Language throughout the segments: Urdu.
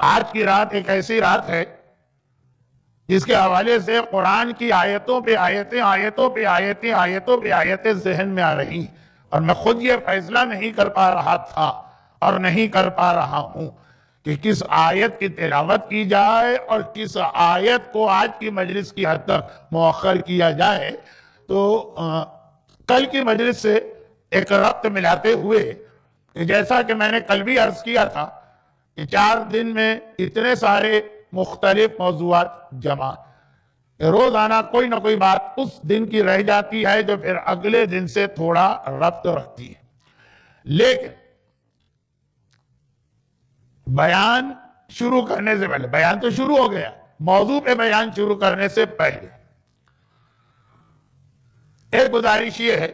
آج کی رات ایک ایسی رات ہے جس کے حوالے سے قرآن کی آیتوں پہ آیتیں آیتوں پہ آیتیں آیتوں پہ آیتیں ذہن میں آ رہی، اور میں خود یہ فیصلہ نہیں کر پا رہا تھا اور نہیں کر پا رہا ہوں کہ کس آیت کی تلاوت کی جائے اور کس آیت کو آج کی مجلس کی حد تک مؤخر کیا جائے۔ تو کل کی مجلس سے ایک ربط ملاتے ہوئے، جیسا کہ میں نے کل بھی عرض کیا تھا کہ 4 دن میں اتنے سارے مختلف موضوعات جمع، روزانہ کوئی نہ کوئی بات اس دن کی رہ جاتی ہے جو پھر اگلے دن سے تھوڑا ربط رکھتی ہے۔ لیکن بیان شروع کرنے سے پہلے، بیان تو شروع ہو گیا، موضوع پہ بیان شروع کرنے سے پہلے ایک گزارش یہ ہے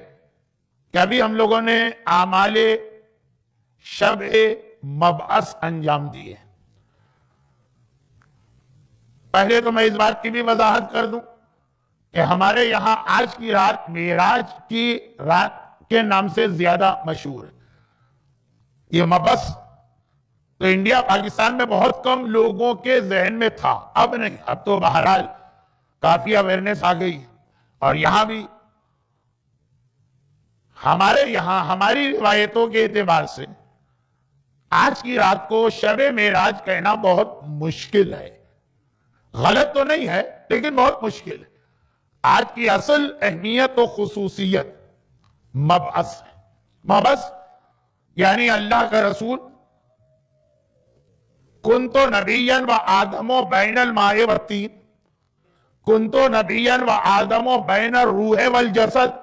کہ ابھی ہم لوگوں نے اعمال شب مبعث انجام دیے۔ پہلے تو میں اس بات کی بھی وضاحت کر دوں کہ ہمارے یہاں آج کی رات معراج کی رات کے نام سے زیادہ مشہور ہے۔ یہ مبعث تو انڈیا پاکستان میں بہت کم لوگوں کے ذہن میں تھا، اب نہیں، اب تو بہرحال کافی اویئرنیس آ گئی، اور یہاں بھی ہمارے یہاں ہماری روایتوں کے اعتبار سے آج کی رات کو شب معراج کہنا بہت مشکل ہے۔ غلط تو نہیں ہے لیکن بہت مشکل ہے۔ آج کی اصل اہمیت و خصوصیت مبعث ہے۔ مبعث یعنی اللہ کا رسول، کنتو نبیا و آدم بین الماء والطین، کنتو نبیا و آدم بین الروح والجسد۔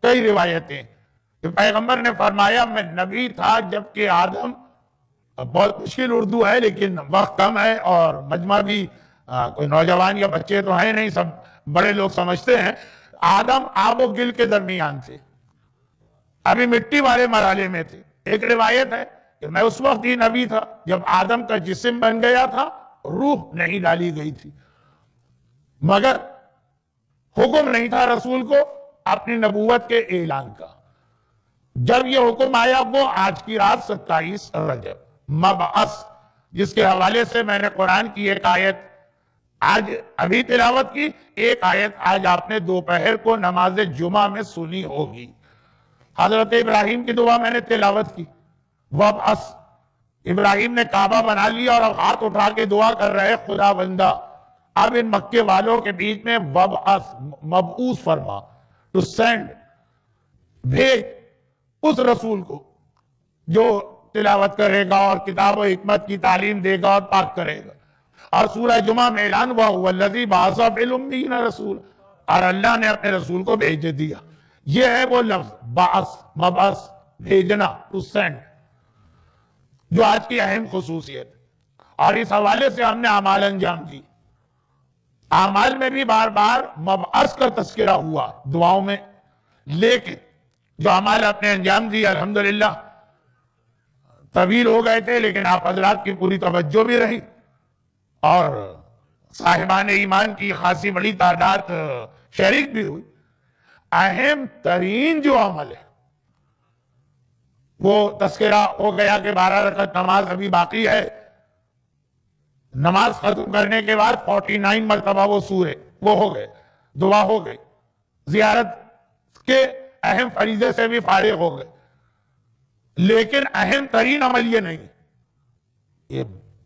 کئی روایتیں کہ پیغمبر نے فرمایا میں نبی تھا جبکہ آدم، بہت مشکل اردو ہے لیکن وقت کم ہے اور مجمع بھی کوئی نوجوان یا بچے تو ہیں نہیں، سب بڑے لوگ سمجھتے ہیں۔ آدم آب و گل کے درمیان تھے، ابھی مٹی والے مرحلے میں تھے۔ ایک روایت ہے کہ میں اس وقت ہی نبی تھا جب آدم کا جسم بن گیا تھا، روح نہیں ڈالی گئی تھی، مگر حکم نہیں تھا رسول کو اپنی نبوت کے اعلان کا۔ جب یہ حکم آیا وہ آج کی رات 27 رجب مبعث، جس کے حوالے سے میں نے قرآن کی ایک آیت آج ابھی تلاوت کی، ایک آیت آج آپ نے دوپہر کو نماز جمعہ میں سنی ہوگی۔ حضرت ابراہیم کی دعا میں نے تلاوت کی، وابعث، ابراہیم نے کعبہ بنا لیا اور اب ہاتھ اٹھا کے دعا کر رہے، خدا بندہ اب ان مکے والوں کے بیچ میں وابعث، مبعوث فرما، ٹو سینڈ، بھیج اس رسول کو جو تلاوت کرے گا اور کتاب و حکمت کی تعلیم دے گا اور پاک کرے گا۔ اور سورہ جمعہ میں اعلان ہوا هو الذی بعث فی الامیین رسول، اور اللہ نے اپنے رسول کو بھیج دیا۔ یہ ہے وہ لفظ بعث، مبعث، بھیجنا، ٹو سینڈ، جو آج کی اہم خصوصیت ہے۔ اور اس حوالے سے ہم نے اعمال انجام دی۔ اعمال میں بھی بار بار مبعث کا تذکرہ ہوا دعاؤں میں، لیکن جو اعمال آپ نے انجام دی الحمدللہ طویل ہو گئے تھے، لیکن آپ حضرات کی پوری توجہ بھی رہی اور صاحبان ایمان کی خاصی بڑی تعداد شریک بھی ہوئی۔ اہم ترین جو عمل ہے وہ تذکرہ ہو گیا کہ 12 رکعت نماز ابھی باقی ہے۔ نماز ختم کرنے کے بعد 49 مرتبہ وہ سورے وہ ہو گئے، دعا ہو گئی، زیارت کے اہم فریضے سے بھی فارغ ہو گئے۔ لیکن اہم ترین عمل یہ نہیں، یہ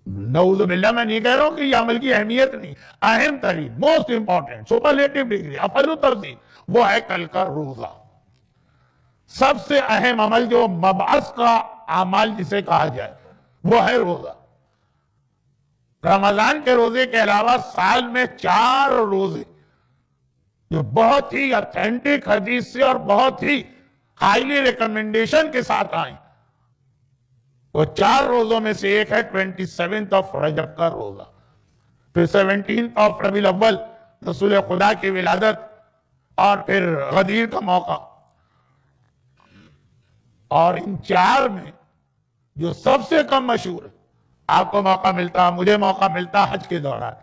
نعوذ باللہ میں نہیں کہہ رہا ہوں کہ یہ عمل کی اہمیت نہیں، اہم ترین، موسٹ امپورٹنٹ، سپرلیٹو ڈگری، افضل تفضیل، وہ ہے کل کا روزہ۔ سب سے اہم عمل جو مبعث کا اعمال جسے کہا جائے وہ ہے روزہ۔ رمضان کے روزے کے علاوہ سال میں 4 روزے جو بہت ہی اتھینٹک حدیث سے اور بہت ہی ہائیلی ریکمنڈیشن کے ساتھ آئیں، وہ 4 روزوں میں سے ایک ہے 27 رجب کا روزہ، پھر 17 ربیع الاول رسول خدا کی ولادت، اور پھر غدیر کا موقع۔ اور ان 4 میں جو سب سے کم مشہور ہے، آپ کو موقع ملتا، مجھے موقع ملتا حج کے دوران،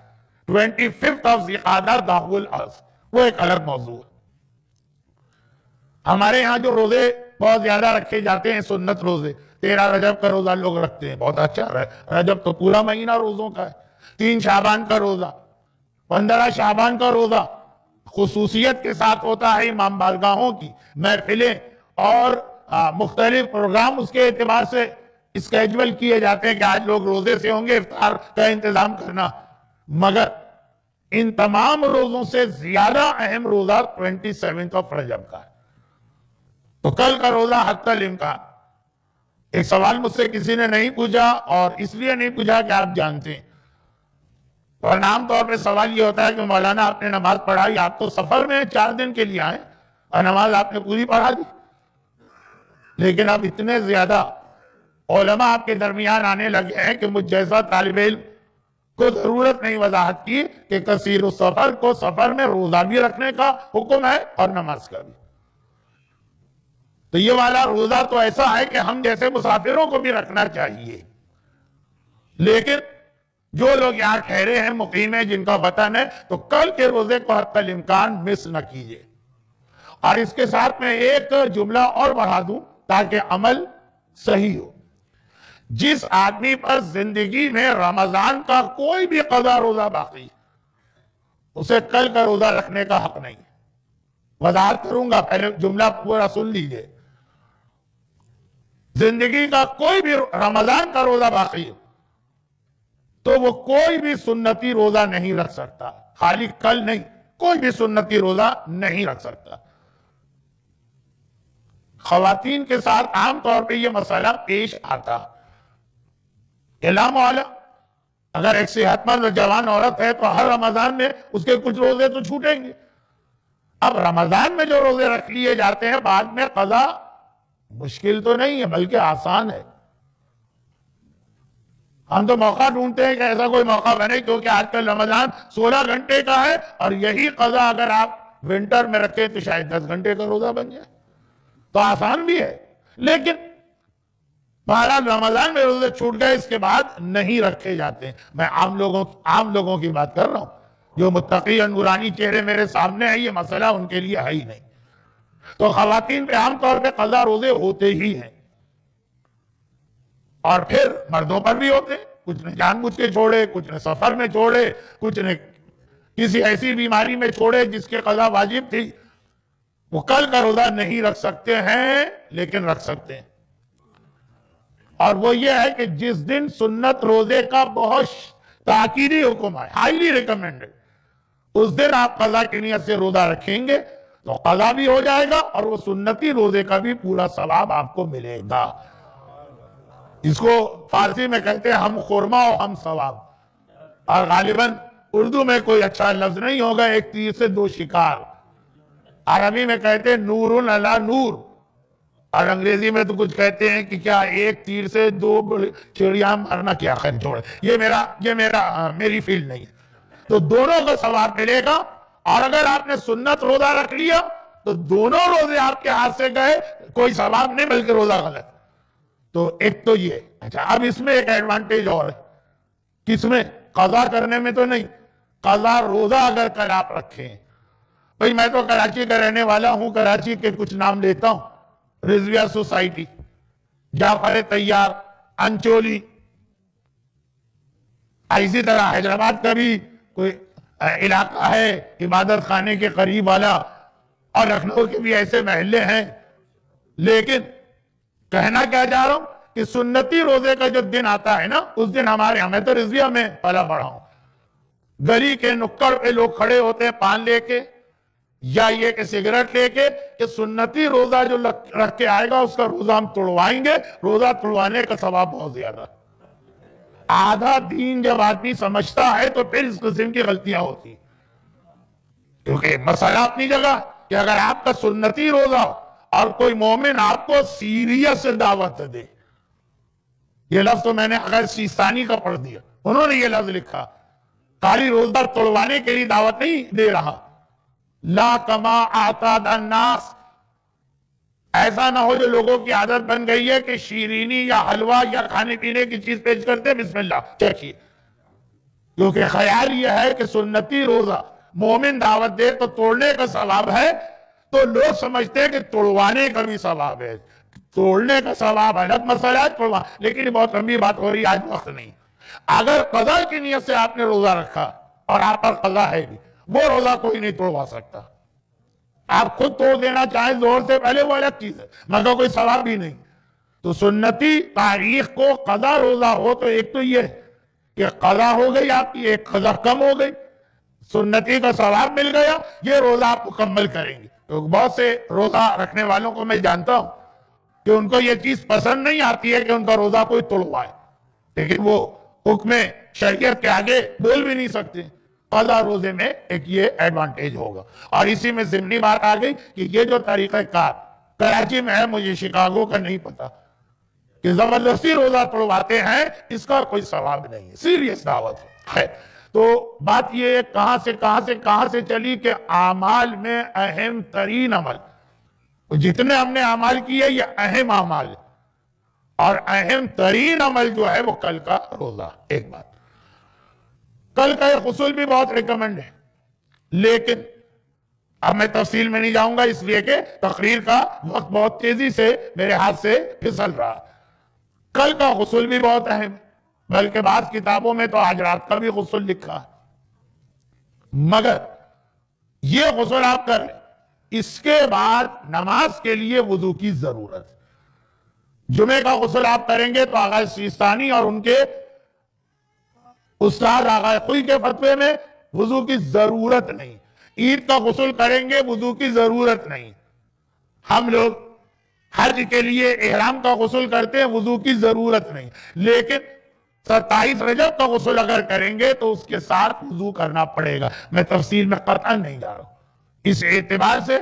25 ذی القعدہ ضحو الارض، وہ ایک الگ موضوع ہے۔ ہمارے ہاں جو روزے بہت زیادہ رکھے جاتے ہیں سنت روزے، 13 رجب کا روزہ لوگ رکھتے ہیں، بہت اچھا رجب تو پورا مہینہ روزوں کا ہے، 3 شعبان کا روزہ، 15 شعبان کا روزہ خصوصیت کے ساتھ ہوتا ہے، امام بارگاہوں کی محفلیں اور مختلف پروگرام اس کے اعتبار سے اسکیجول کیے جاتے ہیں کہ آج لوگ روزے سے ہوں گے، افطار کا انتظام کرنا، مگر ان تمام روزوں سے زیادہ اہم روزہ 27 رجب کا ہے۔ تو کل کا روزہ حتی الامکان، ایک سوال مجھ سے کسی نے نہیں پوچھا، اور اس لیے نہیں پوچھا کہ آپ جانتے ہیں، اور عام طور پہ سوال یہ ہوتا ہے کہ مولانا آپ نے نماز پڑھائی، آپ تو سفر میں 4 دن کے لیے آئے اور نماز آپ نے پوری پڑھا دی۔ لیکن اب اتنے زیادہ علماء آپ کے درمیان آنے لگے ہیں کہ مجھ جیسا طالب علم کو ضرورت نہیں وضاحت کی کہ کثیر السفر کو سفر میں روزہ بھی رکھنے کا حکم ہے اور نماز کا بھی۔ تو یہ والا روزہ تو ایسا ہے کہ ہم جیسے مسافروں کو بھی رکھنا چاہیے، لیکن جو لوگ یہاں ٹھہرے ہیں، مقیم ہیں، جن کا وطن ہے، تو کل کے روزے کو حتی الامکان مس نہ کیجیے۔ اور اس کے ساتھ میں ایک جملہ اور بڑھا دوں تاکہ عمل صحیح ہو، جس آدمی پر زندگی میں رمضان کا کوئی بھی قضا روزہ باقی، اسے کل کا روزہ رکھنے کا حق نہیں۔ وضاحت کروں گا، پہلے جملہ پورا سن لیجئے۔ زندگی کا کوئی بھی رمضان کا روزہ باقی تو وہ کوئی بھی سنتی روزہ نہیں رکھ سکتا، خالی کل نہیں، کوئی بھی سنتی روزہ نہیں رکھ سکتا۔ خواتین کے ساتھ عام طور پہ یہ مسئلہ پیش آتا کہ لا مولا، اگر ایک صحت مند جوان عورت ہے تو ہر رمضان میں اس کے کچھ روزے تو چھوٹیں گے۔ اب رمضان میں جو روزے رکھ لیے جاتے ہیں، بعد میں قضا مشکل تو نہیں ہے بلکہ آسان ہے۔ ہم تو موقع ڈھونڈتے ہیں کہ ایسا کوئی موقع بنے، کیونکہ آج کل رمضان 16 گھنٹے کا ہے، اور یہی قضا اگر آپ ونٹر میں رکھیں تو شاید 10 گھنٹے کا روزہ بن جائے، تو آسان بھی ہے۔ لیکن بہرحال رمضان میں روزے چھوٹ گئے، اس کے بعد نہیں رکھے جاتے ہیں۔ میں عام لوگوں کی بات کر رہا ہوں، جو متقی اور نورانی چہرے میرے سامنے ہیں، یہ مسئلہ ان کے لیے ہے ہی نہیں۔ تو خواتین پہ عام طور پہ قضا روزے ہوتے ہی ہیں، اور پھر مردوں پر بھی ہوتے ہیں، کچھ نے جان بوجھ کے چھوڑے، کچھ نے سفر میں چھوڑے، کچھ نے کسی ایسی بیماری میں چھوڑے جس کے قضا واجب تھی۔ وہ کل کا روزہ نہیں رکھ سکتے ہیں، لیکن رکھ سکتے ہیں، اور وہ یہ ہے کہ جس دن سنت روزے کا بہت تاکیدی حکم ہے، ہائیلی ریکمینڈڈ، اس دن آپ قضا کی نیت سے روزہ رکھیں گے تو قضا بھی ہو جائے گا، اور وہ سنتی روزے کا بھی پورا ثواب آپ کو ملے گا۔ اس کو فارسی میں کہتے ہیں ہم خورما و ہم ثواب، اور غالباً اردو میں کوئی اچھا لفظ نہیں ہوگا، ایک تیر سے 2 شکار۔ عربی میں کہتے ہیں نور علی نور، اور انگریزی میں تو کچھ کہتے ہیں کہ کیا ایک تیر سے 2 چڑیاں مارنا، کیا خیر چھوڑے، میری فیلڈ نہیں ہے۔ تو دونوں کا ثواب ملے گا، اور اگر آپ نے سنت روزہ رکھ لیا تو دونوں روزے آپ کے ہاتھ سے گئے، کوئی ثواب نہیں بلکہ روزہ غلط۔ تو ایک تو یہ، اچھا اب اس میں ایک ایڈوانٹیج اور ہے، کس میں؟ قضا کرنے میں تو نہیں، قضا روزہ اگر کل آپ رکھیں۔ بھئی میں تو کراچی کا رہنے والا ہوں، کراچی کے کچھ نام لیتا ہوں، رضویہ سوسائٹی، جعفر طیار، انچولی، اسی طرح حیدرآباد کا بھی کوئی علاقہ ہے عبادت خانے کے قریب والا، اور لکھنؤ کے بھی ایسے محلے ہیں۔ لیکن کہنا کیا جا رہا ہوں کہ سنتی روزے کا جو دن آتا ہے نا، اس دن ہمارے ہمیں تو رضویہ میں پلا بڑھا ہوں، گلی کے نکڑ پہ لوگ کھڑے ہوتے ہیں پان لے کے یا یہ کہ سگریٹ لے کے، کہ سنتی روزہ جو رکھ کے آئے گا اس کا روزہ ہم توڑوائیں گے، روزہ توڑوانے کا ثواب بہت زیادہ۔ آدھا دین جب آدمی سمجھتا ہے تو پھر اس قسم کی غلطیاں ہوتی، کیونکہ مسئلہ اپنی جگہ کہ اگر آپ کا سنتی روزہ اور کوئی مومن آپ کو سیریس دعوت دے، یہ لفظ تو میں نے اگر سیستانی کا پڑھ دیا، انہوں نے یہ لفظ لکھا، خالی روزہ توڑوانے کے لیے دعوت نہیں دے رہا، لا کما اعتاد الناس، ایسا نہ ہو جو لوگوں کی عادت بن گئی ہے کہ شیرینی یا حلوہ یا کھانے پینے کی چیز پیش کرتے بسم اللہ چکھیے، کیونکہ خیال یہ ہے کہ سنتی روزہ مومن دعوت دے تو توڑنے کا ثواب ہے، تو لوگ سمجھتے ہیں کہ توڑوانے کا بھی ثواب ہے۔ توڑنے کا ثواب الگ مسئلہ ہے، لیکن یہ بہت لمبی بات ہو رہی ہے، آج وقت نہیں۔ اگر قضا کی نیت سے آپ نے روزہ رکھا اور آپ پر قضا ہے بھی، وہ روزہ کوئی نہیں توڑوا سکتا۔ آپ خود توڑ دینا چاہیں زور سے، پہلے وہ الگ چیز ہے، مگر کوئی ثواب بھی نہیں۔ تو سنتی تاریخ کو قضا روزہ ہو تو ایک تو یہ کہ قضا ہو گئی آپ کی، ایک قضا کم ہو گئی، سنتی کا ثواب مل گیا، یہ روزہ آپ مکمل کریں گے۔ تو بہت سے روزہ رکھنے والوں کو میں جانتا ہوں کہ ان کو یہ چیز پسند نہیں آتی ہے کہ ان کا روزہ کوئی توڑوائے، لیکن وہ حکم شریعت کے آگے بول بھی نہیں سکتے۔ قضا روزے میں ایک یہ ایڈوانٹیج ہوگا۔ اور اسی میں ضمنی بات آ گئی کہ یہ جو طریقہ کار کراچی میں ہے، مجھے شکاگو کا نہیں پتا، کہ زبردستی روزہ توڑواتے ہیں، اس کا کوئی ثواب نہیں ہے، سیریس دعوت ہے۔ تو بات یہ کہاں سے چلی کہ اعمال میں اہم ترین عمل، جتنے ہم نے اعمال کیے یہ اہم اعمال ہے، اور اہم ترین عمل جو ہے وہ کل کا روزہ۔ ایک بات، کل کا یہ غسل بھی بہت ریکمنڈ ہے، لیکن اب میں تفصیل میں نہیں جاؤں گا اس لیے کہ تقریر کا وقت بہت تیزی سے میرے ہاتھ سے پھسل رہا۔ کل کا غسل بھی بہت اہم ہے، بلکہ بعض کتابوں میں تو آج رات کا بھی غسل لکھا ہے، مگر یہ غسل آپ کریں، اس کے بعد نماز کے لیے وضو کی ضرورت ہے۔ جمعے کا غسل آپ کریں گے تو آغا سیستانی اور ان کے استاد آغا خوئی کے فتوے میں وضو کی ضرورت نہیں۔ عید کا غسل کریں گے، وضو کی ضرورت نہیں۔ ہم لوگ حج کے لیے احرام کا غسل کرتے ہیں، وضو کی ضرورت نہیں، لیکن 27 رجب کا غسل اگر کریں گے تو اس کے ساتھ وضو کرنا پڑے گا۔ میں تفصیل میں قطعاً نہیں جا رہا ہوں، اس اعتبار سے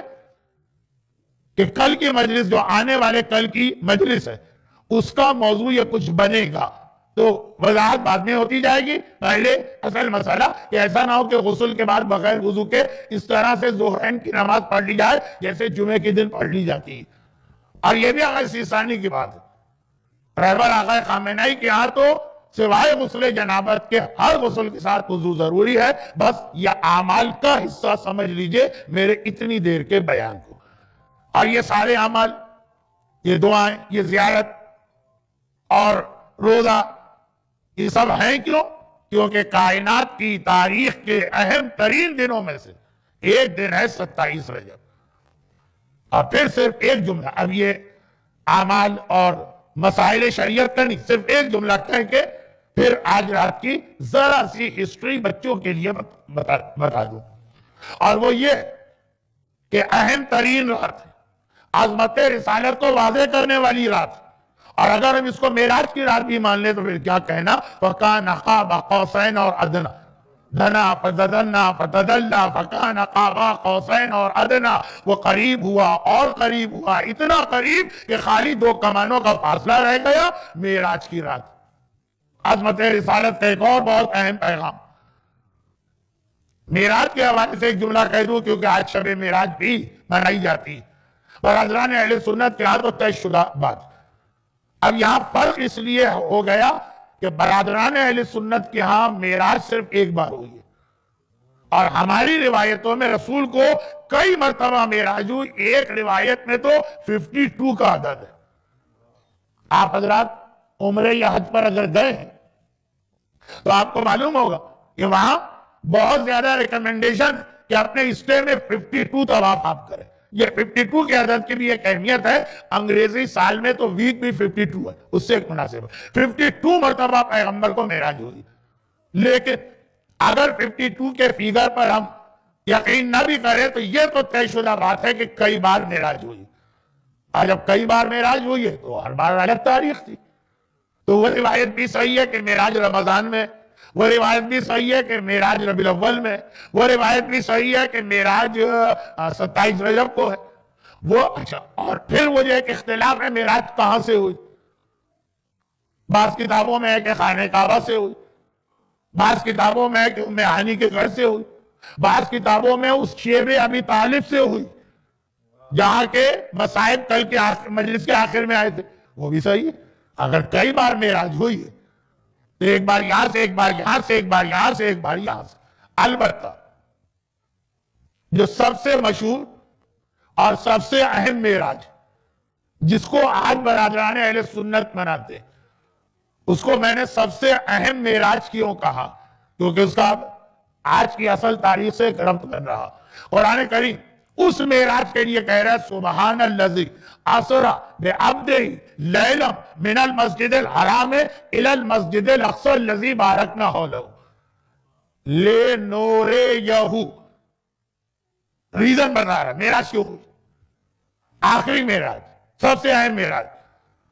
کہ کل کی مجلس جو آنے والے کل کی مجلس ہے اس کا موضوع یہ کچھ بنے گا، تو وضاحت بعد میں ہوتی جائے گی۔ پہلے اصل مسئلہ کہ ایسا نہ ہو کہ غسل کے بعد بغیر وضو کے اس طرح سے ظہرین کی نماز پڑھ لی جائے جیسے جمعے کے دن پڑھ لی جاتی ہے۔ اور یہ بھی آغا سیستانی کی بات ہے، رہبر آغا خامنہئی کے ہاں تو سوائے غسل جنابت کے ہر غسل کے ساتھ وضو ضروری ہے۔ بس یہ اعمال کا حصہ سمجھ لیجئے میرے اتنی دیر کے بیان کو۔ اور یہ سارے اعمال، یہ دعائیں، یہ زیارت اور روزہ، یہ سب ہیں کیوں؟ کیونکہ کائنات کی تاریخ کے اہم ترین دنوں میں سے ایک دن ہے 27 رجب۔ اور پھر صرف ایک جملہ، اب یہ اعمال اور مسائل شریعت کا نہیں، صرف ایک جملہ کہہ کے پھر آج رات کی ذرا سی ہسٹری بچوں کے لیے بتا دوں، اور وہ یہ کہ اہم ترین رات ہے، عظمت رسالت کو واضح کرنے والی رات، اور اگر ہم اس کو معراج کی رات بھی مان لیں تو پھر کیا کہنا، فَكَانَ قَابَ قَوْسَيْنَ اور ادنا، دنا فتدنا فتدلا فکان قاب قوسین اور ادنا، وہ قریب ہوا اور قریب ہوا، اتنا قریب کہ خالی 2 کمانوں کا فاصلہ رہ گیا۔ معراج کی رات، عظمت رسالت کا ایک اور بہت اہم پیغام۔ معراج کے حوالے سے ایک جملہ کہہ دوں کیونکہ آج شب معراج بھی منائی جاتی، برادران اہل سنت کے ہاں تو طے شدہ بات۔ اب یہاں فرق اس لیے ہو گیا کہ برادران اہل سنت کے ہاں معراج صرف ایک بار ہوئی ہے، اور ہماری روایتوں میں رسول کو کئی مرتبہ معراج ہوئی، ایک روایت میں تو 52 کا عدد ہے۔ آپ حضرات عمرے یا حج پر اگر گئے ہیں تو آپ کو معلوم ہوگا کہ وہاں بہت زیادہ ریکمنڈیشن کہ اپنے اسٹے میں 52 طواف آپ کریں۔ یہ 52 کے عدد کی بھی ایک اہمیت ہے، انگریزی سال میں تو ویک بھی 52 ہے، اس سے ایک مناسب ہے۔ 52 مرتبہ پیغمبر کو معراج ہوئی، لیکن اگر 52 کے فیگر پر ہم یقین نہ بھی کریں تو یہ تو طے شدہ بات ہے کہ کئی بار معراج ہوئی، اور جب کئی بار معراج ہوئی ہے تو ہر بار الگ تاریخ تھی۔ تو وہ روایت بھی صحیح ہے کہ معراج رمضان میں، وہ روایت بھی صحیح ہے کہ معراج ربیع الاول میں، وہ روایت بھی صحیح ہے کہ معراج 27 رجب کو ہے۔ وہ اچھا، اور پھر وہ جو ایک اختلاف ہے معراج کہاں سے ہوئی، بعض کتابوں میں ہے کہ خانہ کعبہ سے ہوئی، بعض کتابوں میں ہے کہ ام ہانی کے گھر سے ہوئی، بعض کتابوں میں اس شیب ابی طالب سے ہوئی جہاں کے مصائب کل کے مجلس کے آخر میں آئے تھے، وہ بھی صحیح ہے۔ اگر کئی بار معراج ہوئی ہے تو ایک بار یہاں سے، ایک بار یہاں سے، ایک بار یہاں سے، ایک بار یہاں سے۔ البتہ جو سب سے مشہور اور سب سے اہم معراج جس کو آج برادران اہل سنت مناتے، اس کو میں نے سب سے اہم معراج کیوں کہا؟ کیونکہ اس کا آج کی اصل تاریخ سے ربط بن رہا۔ قرآن کریم اس معراج کے لیے کہہ رہا ہے سبحان الذی اسری بعبدہ لیلا من المسجد الحرام الی المسجد الاقصی الذی بارکنا حولہ لنوریہ۔ ریزن بن رہا ہے معراج کیوں ہوئی، آخری معراج، سب سے اہم معراج۔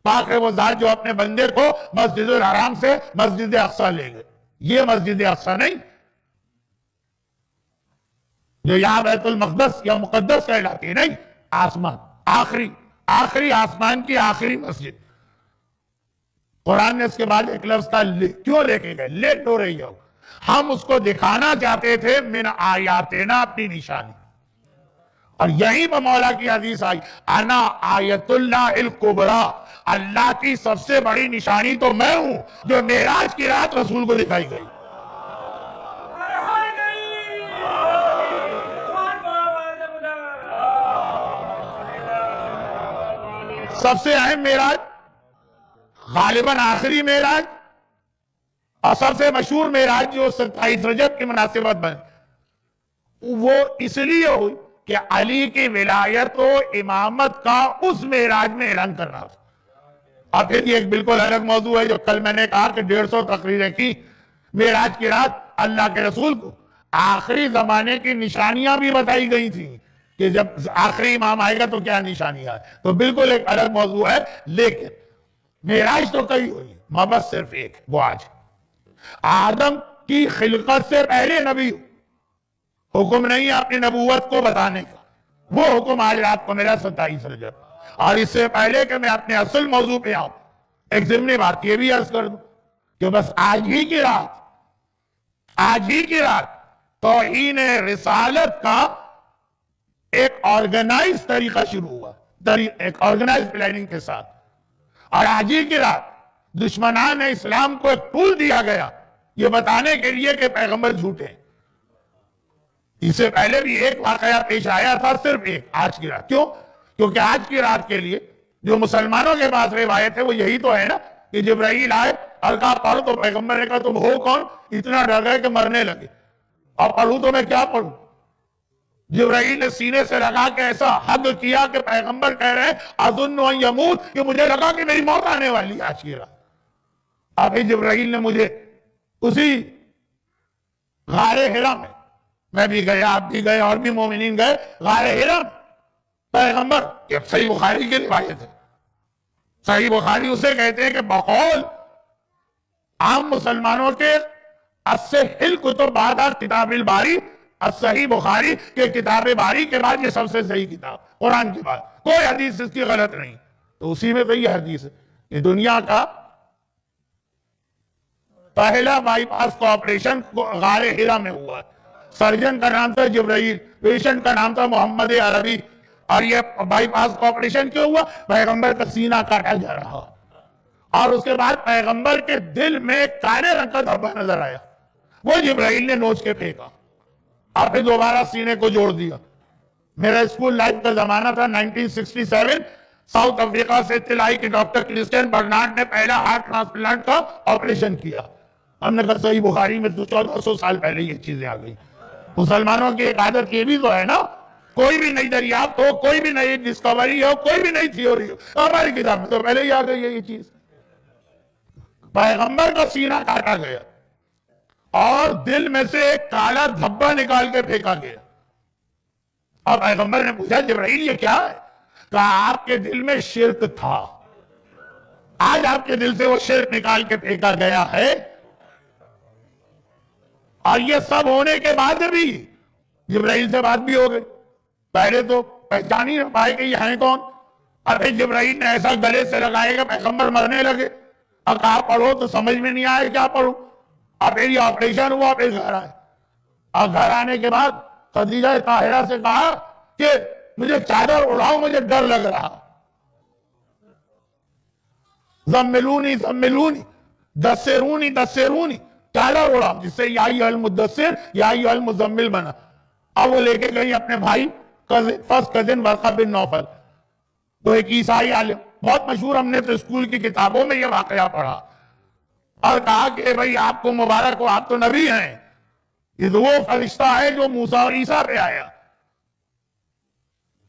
پاک ہے وہ ذات جو اپنے بندے کو مسجد الحرام سے مسجد اقصی لے گئے۔ یہ مسجد اقصی نہیں جو یہاں بیت المقدس یا مقدس کہلاتی ہے، نہیں، آسمان، آخری آسمان کی آخری مسجد۔ قرآن نے اس کے بعد ایک لفظ تھا کیوں لے کے گئے؟ لے تو رہی ہو، ہم اس کو دکھانا چاہتے تھے من آیاتنا، اپنی نشانی۔ اور یہیں پر مولا کی حدیث آئی انا آیت اللہ الکبریٰ، اللہ کی سب سے بڑی نشانی تو میں ہوں جو معراج کی رات رسول کو دکھائی گئی۔ سب سے اہم معراج، غالباً آخری معراج، اور سب سے مشہور معراج جو 27 رجب کی مناسبت بنے، وہ اس لیے ہوئی کہ علی کی ولایت و امامت کا اس معراج میں اعلان کرنا تھا۔ اور پھر یہ ایک بالکل الگ موضوع ہے جو کل میں نے کہا کہ 150 تقریریں کی معراج کی رات اللہ کے رسول کو آخری زمانے کی نشانیاں بھی بتائی گئی تھیں کہ جب آخری امام آئے گا تو کیا نشانیاں ہے، تو بالکل ایک الگ موضوع ہے۔ لیکن معراج تو کئی ہوئی، مبس صرف ایک، وہ آج آدم کی خلقت سے پہلے نبی حکم نہیں ہے اپنی نبوت کو بتانے کا، وہ حکم آج رات کو میرا 27 رجب۔ اور اس سے پہلے کہ میں اپنے اصل موضوع پہ آؤں، ایک ضمنی بات یہ بھی عرض کر دوں کہ بس آج ہی کی رات توہین رسالت کا ایک آرگنائز طریقہ شروع ہوا، ایک آرگنائز پلاننگ کے ساتھ۔ اور آج ہی کی رات دشمنان اسلام کو ایک ٹول دیا گیا یہ بتانے کے لیے کہ پیغمبر جھوٹے ہیں۔ اس سے پہلے بھی ایک واقعہ پیش آیا تھا، صرف ایک، آج کی رات۔ کیوں؟ کیونکہ آج کی رات کے لیے جو مسلمانوں کے پاس روایت ہے وہ یہی تو ہے نا کہ جبرائیل آئے اور کہا پڑھ، تو پیغمبر نے کہا تم ہو کون؟ اتنا ڈر گئے کہ مرنے لگے، اور پڑھوں تو میں کیا پڑھوں؟ جبرائیل نے سینے سے لگا کے ایسا حد کیا کہ پیغمبر کہہ رہے ہیں اظن ان یموت، کہ مجھے لگا کہ میری موت آنے والی ہے آج کی رات۔ ابھی جبرائیل نے مجھے اسی غار حرا میں بھی گیا، آپ بھی گئے، اور بھی مومنین گئے، غار حرا پیغمبر، یہ صحیح بخاری کی روایت ہے۔ صحیح بخاری اسے کہتے ہیں کہ بقول عام مسلمانوں کے الصحیح کتب بعد کتاب الباری، الصحیح بخاری کے کتاب باری کے بعد یہ سب سے صحیح کتاب، قرآن کے بعد کوئی حدیث اس کی غلط نہیں۔ تو اسی میں تو یہ حدیث ہے کہ دنیا کا پہلا بائی پاس کا آپریشن غار حرا میں ہوا ہے۔ سرجن کا نام تھا جبرائیل، پیشنٹ کا نام تھا محمد عربی۔ اور یہ بائی پاس کا آپریشن کیوں ہوا؟ پیغمبر کا سینہ کاٹا جا رہا، اور اس کے بعد پیغمبر کے دل میں کالے رنگ کا دھبا نظر آیا، وہ جبرائیل نے نوچ کے پھینکا، اور پھر دوبارہ سینے کو جوڑ دیا۔ میرا اسکول لائف کا زمانہ تھا 1967، ساؤتھ افریقہ سے اطلاعی کہ ڈاکٹر کرسٹین برنارڈ نے پہلا ہارٹ ٹرانسپلانٹ کا آپریشن کیا۔ ہم نے کہا صحیح بخاری میں 1400 سال پہلے یہ چیزیں آ گئی۔ مسلمانوں کی ایک عادت یہ بھی تو ہے نا، کوئی بھی نئی دریافت ہو، کوئی بھی نئی ڈسکوری ہو، کوئی بھی نئی تھیوری ہو، ہماری کتاب میں تو پہلے ہی آ گئی ہے یہ چیز۔ پیغمبر کا سینہ کاٹا گیا اور دل میں سے ایک کالا دھبا نکال کے پھینکا گیا، اور پیغمبر نے پوچھا جبرائیل یہ کیا ہے؟ کہا آپ کے دل میں شرک تھا، آج آپ کے دل سے وہ شرک نکال کے پھینکا گیا ہے۔ اور یہ سب ہونے کے بعد بھی جبرائیل سے بات بھی ہو گئی۔ پہلے تو پہچان ہی نہ پائے کہ یہ ہیں کون، اور پھر جبرائیل نے ایسا گلے سے لگائے کہ پیغمبر مرنے لگے، اور کہا پڑھو تو سمجھ میں نہیں آئے کیا پڑھوں، اور پھر یہ آپریشن ہوا، پھر گھر آئے، اور گھر آنے کے بعد خدیجہ طاہرہ سے کہا کہ مجھے چادر اڑاؤ، مجھے ڈر لگ رہا، زملونی زملونی دسرونی دسرونی، چادر اڑاؤ، جس سے یا ایھا المدثر یا ایھا المزمل بنا۔ اب وہ لے کے گئی اپنے بھائی فرسٹ کزن ورقہ بن نوفل، تو ایک عیسائی عالم بہت مشہور، ہم نے تو اسکول کی کتابوں میں یہ واقعہ پڑھا، اور کہا کہ بھئی آپ کو مبارک ہو، آپ تو نبی ہیں، یہ تو وہ فرشتہ ہے جو موسیٰ اور عیسیٰ پہ آیا۔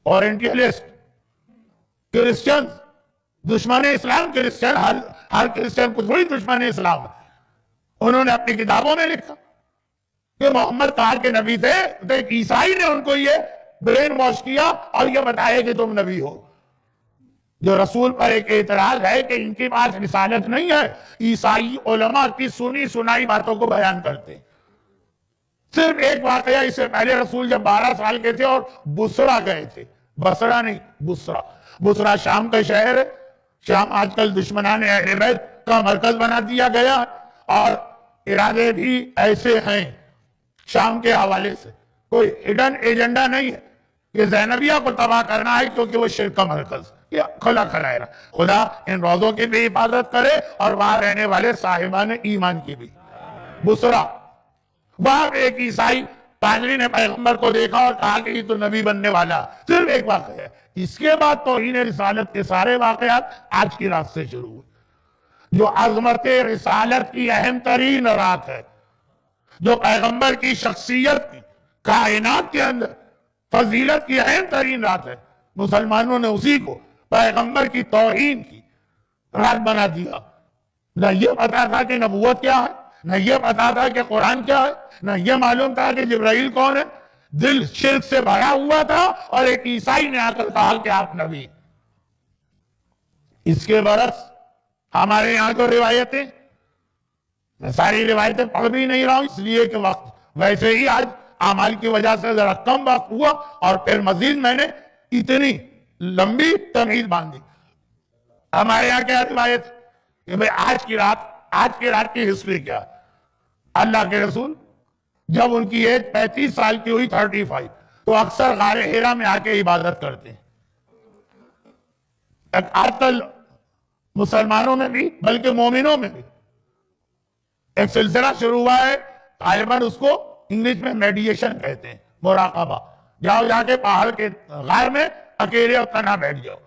اورینٹیلسٹ، کرسچن، دشمن اسلام کرسچن، ہر کرسچن کو تھوڑی دشمن اسلام ہے، انہوں نے اپنی کتابوں میں لکھا کہ محمد کہا کے نبی تھے، تو ایک عیسائی نے ان کو یہ برین واش کیا اور یہ بتایا کہ تم نبی ہو۔ جو رسول پر ایک اعتراض ہے کہ ان کے پاس رسالت نہیں ہے، عیسائی علماء کی سنی سنائی باتوں کو بیان کرتے۔ صرف ایک واقعہ، اس سے پہلے رسول جب 12 سال کے تھے اور بصرہ گئے تھے، بصرہ نہیں، بصرہ شام کا شہر ہے، شام آج کل دشمنان اہل بیت کا مرکز بنا دیا گیا، اور ارادے بھی ایسے ہیں شام کے حوالے سے، کوئی ہڈن ایجنڈا نہیں ہے کہ زینبیہ کو تباہ کرنا ہے کیونکہ وہ شرک کا مرکز، یہ کھلا ہے۔ خدا ان روضوں کی بھی حفاظت کرے اور وہاں رہنے والے صاحبان ایمان کی بھی۔ بصرہ، وہاں ایک عیسائی پادری نے پیغمبر کو دیکھا اور کہا کہ یہ تو نبی بننے والا، صرف ایک واقعہ ہے۔ اس کے بعد توہین رسالت کے سارے واقعات آج کی رات سے شروع ہوئے، جو عظمت رسالت کی اہم ترین رات ہے، جو پیغمبر کی شخصیت کی کائنات کے اندر فضیلت کی اہم ترین رات ہے۔ مسلمانوں نے اسی کو پیغمبر کی توہین کی رات بنا دیا۔ نہ یہ پتا تھا کہ نبوت کیا ہے، نہ یہ پتا تھا کہ قرآن کیا ہے، نہ یہ معلوم تھا کہ جبرائیل کون ہے۔ دل شرک سے بھرا ہوا تھا، اور ایک عیسائی نے آ کر کہا کہ آپ نبی۔ اس کے برعکس ہمارے یہاں جو روایتیں، میں ساری روایتیں پڑھ بھی نہیں رہا ہوں اس لیے کہ وقت ویسے ہی آج اعمال کی وجہ سے ذرا کم وقت ہوا، اور پھر مزید میں نے اتنی لمبی تمہید باندھی۔ ہمارے یہاں کیا روایت کہ بھئی آج کی رات کی ہسٹری کیا؟ اللہ کے رسول جب ان کی ایج 35 سال کی ہوئی، 35، تو اکثر غار حرا میں آ کے عبادت کرتے ہیں۔ آج کل مسلمانوں میں بھی بلکہ مومنوں میں بھی ایک سلسلہ شروع ہوا ہے، غالباً اس کو انگلش میں میڈیشن کہتے ہیں، مراقبہ۔ جاؤ جا کے پہاڑ کے غار میں اکیلے اور تنہا بیٹھ جاؤ،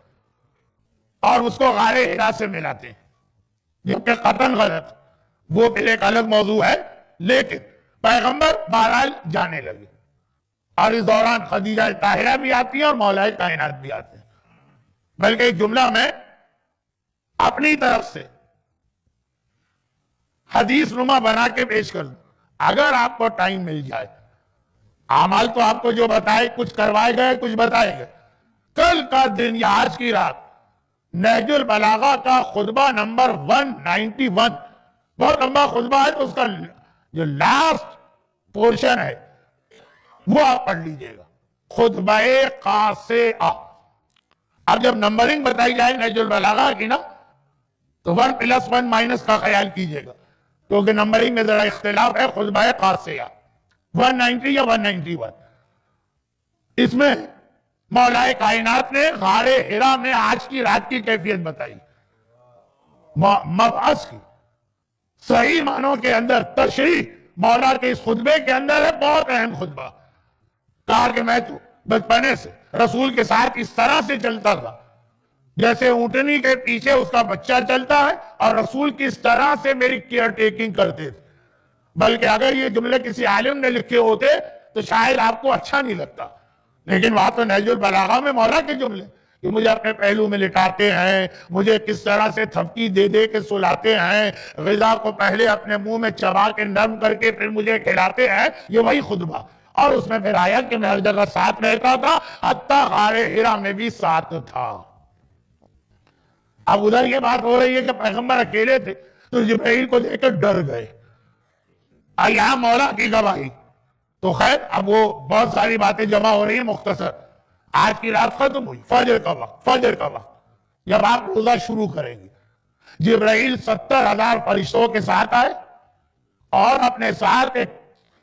اور اس کو غار حرا سے ملاتے ہیں، جبکہ قطعاً غلط، وہ پھر ایک الگ موضوع ہے۔ لیکن پیغمبر بہرحال جانے لگے، اور اس دوران خدیجہ طاہرہ بھی آتی ہیں اور مولا کائنات بھی آتے ہیں۔ بلکہ ایک جملہ میں اپنی طرف سے حدیث نما بنا کے پیش کر دوں، اگر آپ کو ٹائم مل جائے۔ اعمال تو آپ کو جو بتائے، کچھ کروائے گئے، کچھ بتائے گئے۔ کل کا دن یا آج کی رات نہج البلاغہ کا خطبہ نمبر 191، بہت لمبا خطبہ ہے، تو اس کا جو لاسٹ پورشن ہے وہ آپ پڑھ لیجئے گا، خطبہ قاصعہ۔ اب جب نمبرنگ بتائی جائے نہج البلاغہ کی نا، تو 1+1- کا خیال کیجئے گا، کیونکہ نمبرنگ میں ذرا اختلاف ہے۔ خطبہ قاصعہ 190 یا 191، اس میں مولا کائنات نے غار حرا میں آج کی رات کی کیفیت بتائی، مبعث کی صحیح معنوں کے اندر تشریح مولا کے اس خطبے کے اندر ہے، بہت اہم خطبہ۔ کہا کہ میں تو بچپنے سے رسول کے ساتھ اس طرح سے چلتا تھا جیسے اونٹنی کے پیچھے اس کا بچہ چلتا ہے، اور رسول کس طرح سے میری کیئر ٹیکنگ کرتے تھے۔ بلکہ اگر یہ جملے کسی عالم نے لکھے ہوتے تو شاید آپ کو اچھا نہیں لگتا، لیکن وہاں تو نہج البلاغہ میں مولا کے جملے کہ مجھے اپنے پہلو میں لٹاتے ہیں، مجھے کس طرح سے تھپکی دے دے کے سلاتے ہیں، غذا کو پہلے اپنے منہ میں چبا کے نرم کر کے پھر مجھے کھلاتے ہیں، یہ وہی خطبہ۔ اور اس میں پھر آیا کہ میں ہر جگہ ساتھ رہتا تھا، حتیٰ غار حرا میں بھی ساتھ تھا۔ اب ادھر یہ بات ہو رہی ہے کہ پیغمبر اکیلے تھے، تو جبرائیل کو دیکھ کر ڈر گئے۔ یہاں مولا کی گواہی تو خیر، اب وہ بہت ساری باتیں جمع ہو رہی ہیں، مختصر۔ آج کی رات ختم ہوئی، فجر کا وقت جب آپ روزہ شروع کریں گے، جبرائیل 70,000 فرشتوں کے ساتھ آئے، اور اپنے ساتھ ایک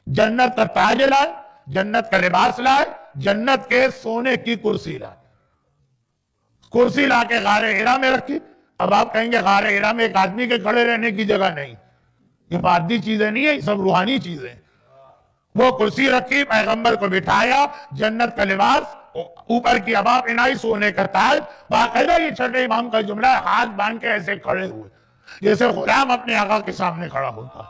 جنت کا تاج لائے، جنت کا لباس لائے، جنت کے سونے کی کرسی لائے۔ کرسی لا کے غار حرا میں رکھی۔ اب آپ کہیں گے غار حرا میں ایک آدمی کے کھڑے رہنے کی جگہ نہیں، یہ مادی چیزیں نہیں ہیں، یہ سب روحانی چیزیں۔ وہ کرسی رکھی، پیغمبر کو بٹھایا، جنت کا لباس اوپر کی ہوا پہنائی سونے کا تاج. باقاعدہ یہ چھٹے امام کا جملہ ہے, ہاتھ باندھ کے ایسے کھڑے ہوئے جیسے غلام اپنے آقا کے سامنے کھڑا ہوتا.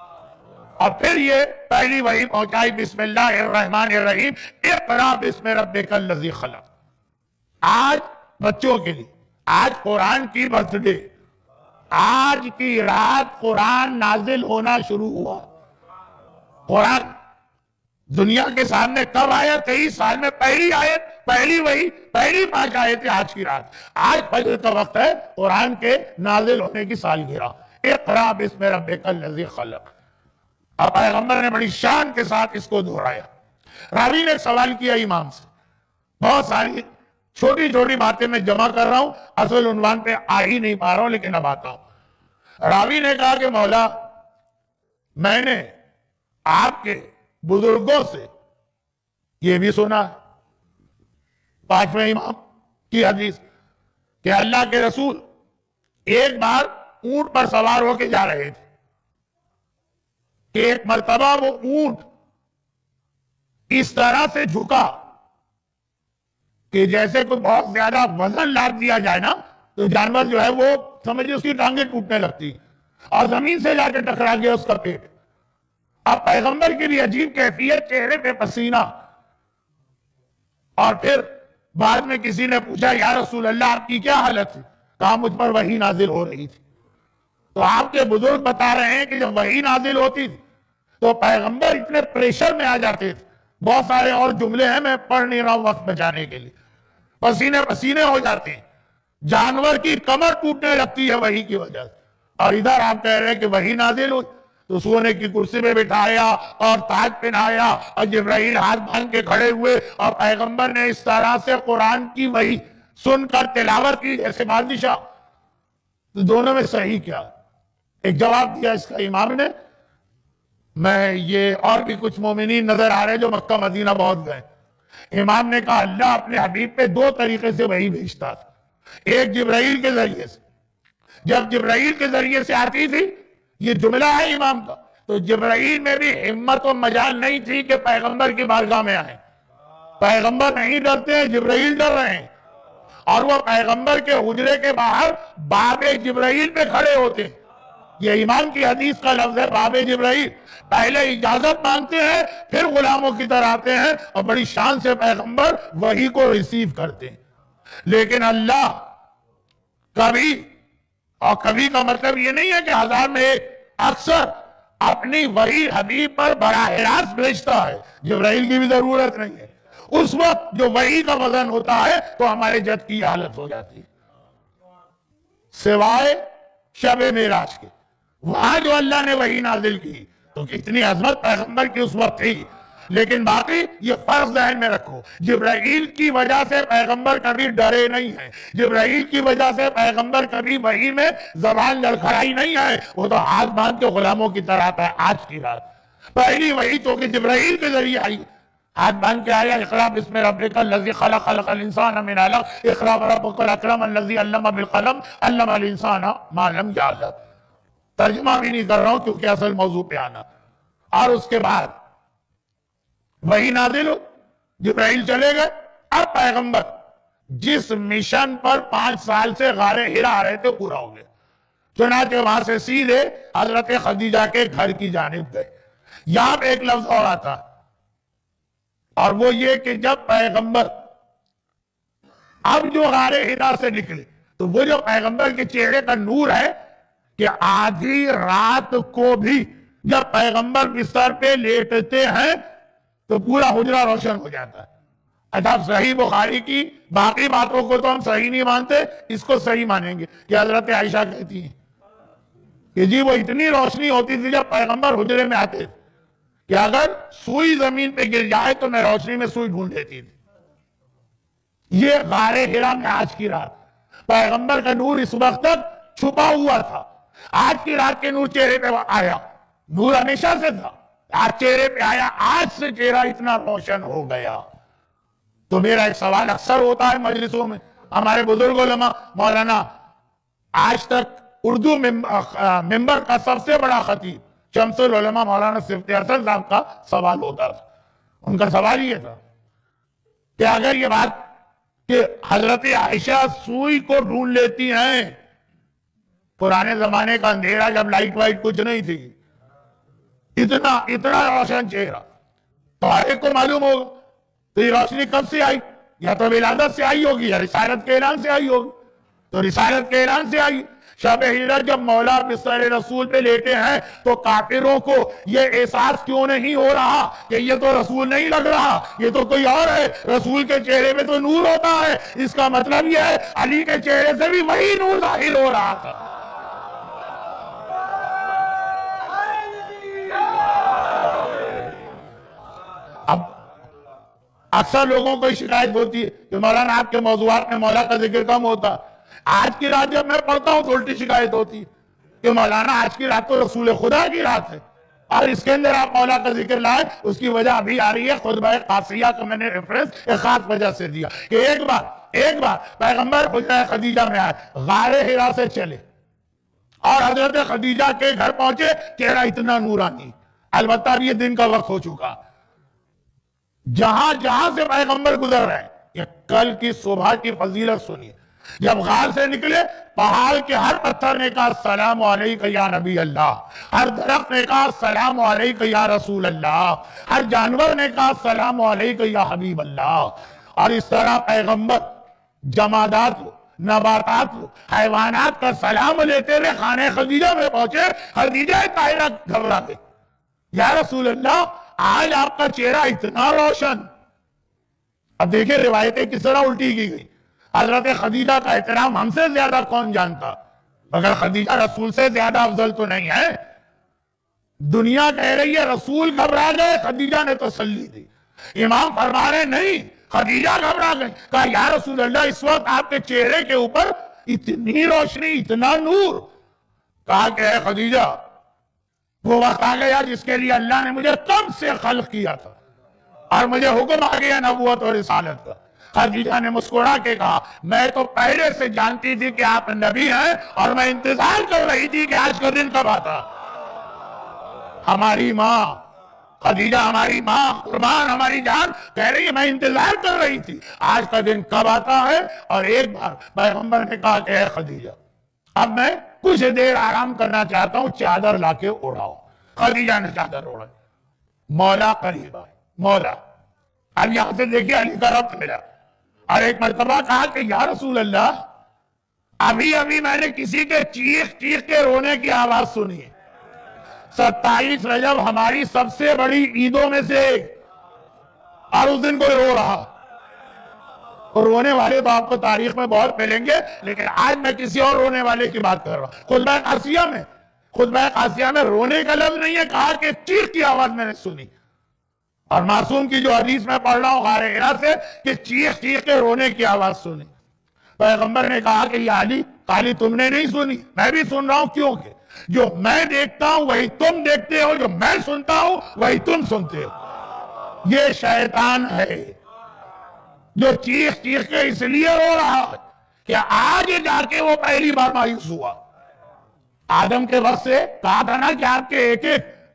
اور پھر یہ پہلی وحی پہنچائی, بسم اللہ الرحمن الرحیم, اقرا بسم ربک الذی خلق. آج بچوں کے لیے, آج قرآن کی برتھ ڈے, آج کی رات قرآن نازل ہونا شروع ہوا. قرآن دنیا کے سامنے کب آیا؟ 23 سال میں پہلی آیت, پہلی وحی, پہلی 5 آیتیں آج کی رات. آج فجر کا وقت ہے, قرآن کے نازل ہونے کی سالگرہ. اقرا بسم ربک الذی خلق. اب پیغمبر نے بڑی شان کے ساتھ اس کو دہرایا. راوی نے سوال کیا امام سے, بہت ساری چھوٹی چھوٹی باتیں میں جمع کر رہا ہوں, اصل عنوان پہ آ ہی نہیں پا رہا ہوں, لیکن اب آتا ہوں. راوی نے کہا کہ مولا, میں نے آپ کے بزرگوں سے یہ بھی سنا, 5ویں امام کی حدیث, کہ اللہ کے رسول ایک بار اونٹ پر سوار ہو کے جا رہے تھے کہ ایک مرتبہ وہ اونٹ اس طرح سے جھکا کہ جیسے کوئی بہت زیادہ وزن لاد دیا جائے نا, تو جانور جو ہے وہ سمجھے اس کی ٹانگیں ٹوٹنے لگتی, اور زمین سے جا کے ٹکرا گیا اس کا پیٹ. اب پیغمبر کی بھی عجیب کیفیت, چہرے پہ پسینہ. اور پھر بعد میں کسی نے پوچھا, یا رسول اللہ آپ کی کیا حالت ہے؟ کہا مجھ پر وحی نازل ہو رہی تھی. تو آپ کے بزرگ بتا رہے ہیں کہ جب وحی نازل ہوتی تھی تو پیغمبر اتنے پریشر میں آ جاتے تھے. بہت سارے اور جملے ہیں, میں پڑھ نہیں رہا ہوں وقت بچانے کے لیے. پسینے پسینے ہو جاتے ہیں, جانور کی کمر ٹوٹنے لگتی ہے وحی کی وجہ سے. اور ادھر آپ کہہ رہے ہیں کہ وحی نازل ہوئی, تو سونے کی کرسی پہ بٹھایا اور تاج پہنایا, اور جبرائیل ہاتھ باندھ کے کھڑے ہوئے, اور پیغمبر نے اس طرح سے قرآن کی وحی سن کر تلاوت کی جیسے بادشاہ. تو دونوں میں صحیح کیا؟ ایک جواب دیا اس کا امام نے. میں یہ اور بھی کچھ مومنین نظر آ رہے جو مکہ مدینہ بہت گئے. امام نے کہا اللہ اپنے حبیب پہ 2 طریقے سے وحی بھیجتا تھا. ایک جبرائیل کے ذریعے سے, جب جبرائیل کے ذریعے سے آتی تھی, یہ جملہ ہے امام کا, تو جبرائیل میں بھی ہمت و مجال نہیں تھی کہ پیغمبر کی بارگاہ میں آئیں. پیغمبر نہیں ڈرتے ہیں, جبرائیل ڈر رہے ہیں, اور وہ پیغمبر کے حجرے کے باہر باب جبرائیل پہ کھڑے ہوتے ہیں. یہ امام کی حدیث کا لفظ ہے, باب جبرائیل. پہلے اجازت مانگتے ہیں, پھر غلاموں کی طرح آتے ہیں, اور بڑی شان سے پیغمبر وحی کو ریسیو کرتے ہیں. لیکن اللہ کبھی, اور کبھی کا مطلب یہ نہیں ہے کہ 1000 میں ایک, اکثر اپنی وحی حبیب پر براہ راست بھیجتا ہے. جبرائیل کی بھی ضرورت نہیں ہے. اس وقت جو وحی کا وزن ہوتا ہے تو ہمارے جد کی حالت ہو جاتی ہے, سوائے شب معراج کے. وہاں جو اللہ نے وحی نازل کی تو کتنی عظمت پیغمبر کی اس وقت تھی. لیکن باقی یہ فرق ذہن میں رکھو, جبرائیل کی وجہ سے پیغمبر کبھی ڈرے نہیں ہیں, جبرائیل کی وجہ سے پیغمبر کبھی وحی میں زبان لڑکھڑائی نہیں ہے. وہ تو ہاتھ باندھ کے غلاموں کی طرح آتا ہے. آج کی رات پہلی وحی تو کہ جبرائیل کے ذریعے آئی, ہاتھ باندھ کے آیا, اقرا بسم ربک الذی خلق, خلق الانسان من علق, اقرا وربک الاکرم الذی علم بالقلم, علم الانسان ما لم یعلم. ترجمہ بھی نہیں کر رہا ہوں کیونکہ اصل موضوع پہ آنا. اور اس کے بعد وحی نازل ہو, جبرائیل چلے گئے. اب پیغمبر جس مشن پر 5 سال سے غار حرا آ رہے تھے پورا ہو گیا. چنانچہ وہاں سے سیدھے حضرت خدیجہ کے گھر کی جانب گئے. یہاں پہ ایک لفظ اور آتا, اور وہ یہ کہ جب پیغمبر اب جو غار حرا سے نکلے تو وہ جو پیغمبر کے چہرے کا نور ہے کہ آدھی رات کو بھی جب پیغمبر بستر پہ لیٹتے ہیں تو پورا حجرہ روشن ہو جاتا ہے. اچھا, صحیح بخاری کی باقی باتوں کو تو ہم صحیح نہیں مانتے, اس کو صحیح مانیں گے کہ حضرت عائشہ کہتی ہیں کہ جی وہ اتنی روشنی ہوتی تھی جب پیغمبر حجرے میں آتے تھے کہ اگر سوئی زمین پہ گر جائے تو میں روشنی میں سوئی ڈھونڈ لیتی تھی. یہ غار حرا میں آج کی رات پیغمبر کا نور اس وقت تک چھپا ہوا تھا. آج کی رات کے نور چہرے پہ آیا. نور ہمیشہ سے تھا, آج چہرے پہ آیا. آج سے چہرہ اتنا روشن ہو گیا. تو میرا ایک سوال اکثر ہوتا ہے مجلسوں میں, ہمارے بزرگ علماء, مولانا آج تک اردو ممبر کا سب سے بڑا خطیب شمس العلماء مولانا صفت حسن صاحب کا سوال ہوتا تھا. ان کا سوال یہ تھا کہ اگر یہ بات کہ حضرت عائشہ سوئی کو ڈھونڈ لیتی ہیں. پرانے زمانے کا اندھیرا جب لائٹ وائٹ کچھ نہیں تھی، اتنا روشن چہرہ تو ہر ایک کو معلوم ہوگا. تو یہ روشنی کب سے آئی؟ یا تو ولادت سے آئی ہوگی یا رسالت کے اعلان سے آئی ہوگی. تو رسالت کے اعلان سے آئی. شب ہجرت جب مولا بستر رسول پہ لیٹے ہیں تو کافروں کو یہ احساس کیوں نہیں ہو رہا کہ یہ تو رسول نہیں لگ رہا، یہ تو کوئی اور ہے؟ رسول کے چہرے پہ تو نور ہوتا ہے. اس کا مطلب یہ ہے علی کے چہرے سے بھی وہی نور ظاہر ہو رہا تھا. اب اکثر لوگوں کو شکایت ہوتی ہے کہ مولانا آپ کے موضوعات میں مولا کا ذکر کم ہوتا. آج کی رات جب میں پڑھتا ہوں تو الٹی شکایت ہوتی ہے کہ مولانا آج کی رات تو رسول خدا کی رات ہے اور اس کے اندر آپ مولا کا ذکر لائیں. اس کی وجہ ابھی آ رہی ہے. خطبہ قاسیہ کا میں نے ریفرنس ایک خاص وجہ سے دیا کہ ایک بار پیغمبر حجرہ خدیجہ میں آئے، غار حرا سے چلے اور حضرت خدیجہ کے گھر پہنچے. چہرہ اتنا نورانی، البتہ اب یہ دن کا وقت ہو چکا. جہاں سے پیغمبر گزر رہے ہیں، یہ کل کی صبح کی فضیلت سنیے. جب غار سے نکلے، پہاڑ کے ہر پتھر نے کہا السلام علیکہ یا نبی اللہ، ہر درخت نے کہا السلام علیکہ یا رسول اللہ، ہر جانور نے کہا السلام علیکہ یا حبیب اللہ. اور اس طرح پیغمبر جمادات نباتات حیوانات کا سلام لیتے ہوئے خانہ خدیجہ میں پہنچے. خدیجہ طاہرہ گھبرا گئی، یا رسول اللہ آج آپ کا چہرہ اتنا روشن. اب دیکھیں روایتیں کس طرح الٹی کی گئی. حضرت خدیجہ کا احترام ہم سے زیادہ کون جانتا، مگر خدیجہ رسول سے زیادہ افضل تو نہیں ہے. دنیا کہہ رہی ہے رسول گھبرا گئے، خدیجہ نے تسلی دی. امام فرما رہے نہیں، خدیجہ گھبرا گئی. کہا یا رسول اللہ اس وقت آپ کے چہرے کے اوپر اتنی روشنی، اتنا نور. کہا کہ اے خدیجہ وہ وقت آ گیا جس کے لیے اللہ نے مجھے کب سے خلق کیا تھا اور مجھے حکم آ گیا نبوت اور رسالت کا. خدیجہ نے مسکرا کے کہا میں تو پہلے سے جانتی تھی کہ آپ نبی ہیں اور میں انتظار کر رہی تھی کہ آج کا دن کب آتا. ہماری ماں خدیجہ، ہماری ماں قربان ہماری جان کہہ رہی ہے میں انتظار کر رہی تھی آج کا دن کب آتا ہے. اور ایک بار پیغمبر نے کہا کہ اے خدیجہ اب میں کچھ دیر آرام کرنا چاہتا ہوں، چادر لا کے اڑاؤ. خدیجہ نے چادر اڑائی. مولا قریب آئے. مولا اب یہاں سے دیکھیے علی کا ربط ملا. اور ایک مرتبہ کہا کہ یا رسول اللہ ابھی میں نے کسی کے چیخ کے رونے کی آواز سنی ہے. 27 رجب ہماری سب سے بڑی عیدوں میں سے ایک، اور اس دن کوئی رو رہا. اور رونے والے تو آپ کو تاریخ میں بہت ملیں گے، لیکن آج میں کسی اور رونے والے کی بات کر رہا ہوں. خطبہ قاسیہ میں رونے کا لفظ نہیں ہے، کہا کہ چیخ کی آواز میں نے سنی. اور معصوم کی جو حدیث میں پڑھ رہا ہوں غار حرا سے کہ چیخ کے رونے کی آواز سنی. پیغمبر نے کہا کہ یا علی خالی تم نے نہیں سنی، میں بھی سن رہا ہوں. کیونکہ جو میں دیکھتا ہوں وہی تم دیکھتے ہو، جو میں سنتا ہوں وہی تم سنتے ہو. یہ شیطان ہے جو چیخ کے اس لیے رو رہا ہے کہ آج جا کے وہ پہلی بار مایوس ہوا. آدم کے وقت سے کہا تھا نا کہ آپ کے ایک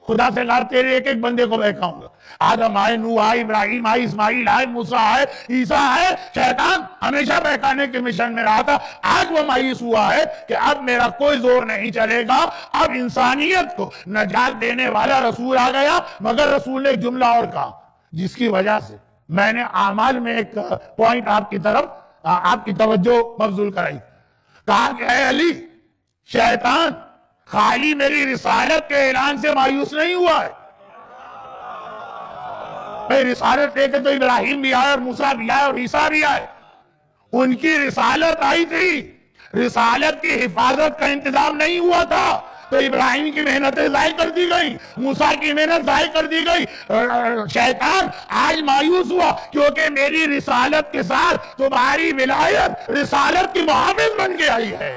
خدا سے کہا تیرے ایک بندے کو بہکاؤں گا. آدم آئے، نوح آئے، ابراہیم آئے، اسماعیل آئے، موسیٰ آئے، عیسیٰ آئے. شیطان ہمیشہ بہکانے کے مشن میں رہا تھا. آج وہ مایوس ہوا ہے کہ اب میرا کوئی زور نہیں چلے گا، اب انسانیت کو نجات دینے والا رسول آ گیا. مگر رسول نے ایک جملہ اور کہا جس کی وجہ سے میں نے اعمال میں ایک پوائنٹ آپ کی طرف آپ کی توجہ مبذول کرائی. کہا کہ اے علی شیطان خالی میری رسالت کے اعلان سے مایوس نہیں ہوا ہے. میں رسالت لے کے تو ابراہیم بھی آئے اور موسیٰ بھی آئے اور عیسیٰ بھی آئے. ان کی رسالت آئی تھی، رسالت کی حفاظت کا انتظام نہیں ہوا تھا تو ابراہیم کی محنتیں ضائع کر دی گئی، موسیٰ کی محنت ضائع کر دی گئی. شیطان آج مایوس ہوا کیونکہ میری رسالت کے ساتھ تمہاری ولایت رسالت کی محافظ بن کے آئی ہے.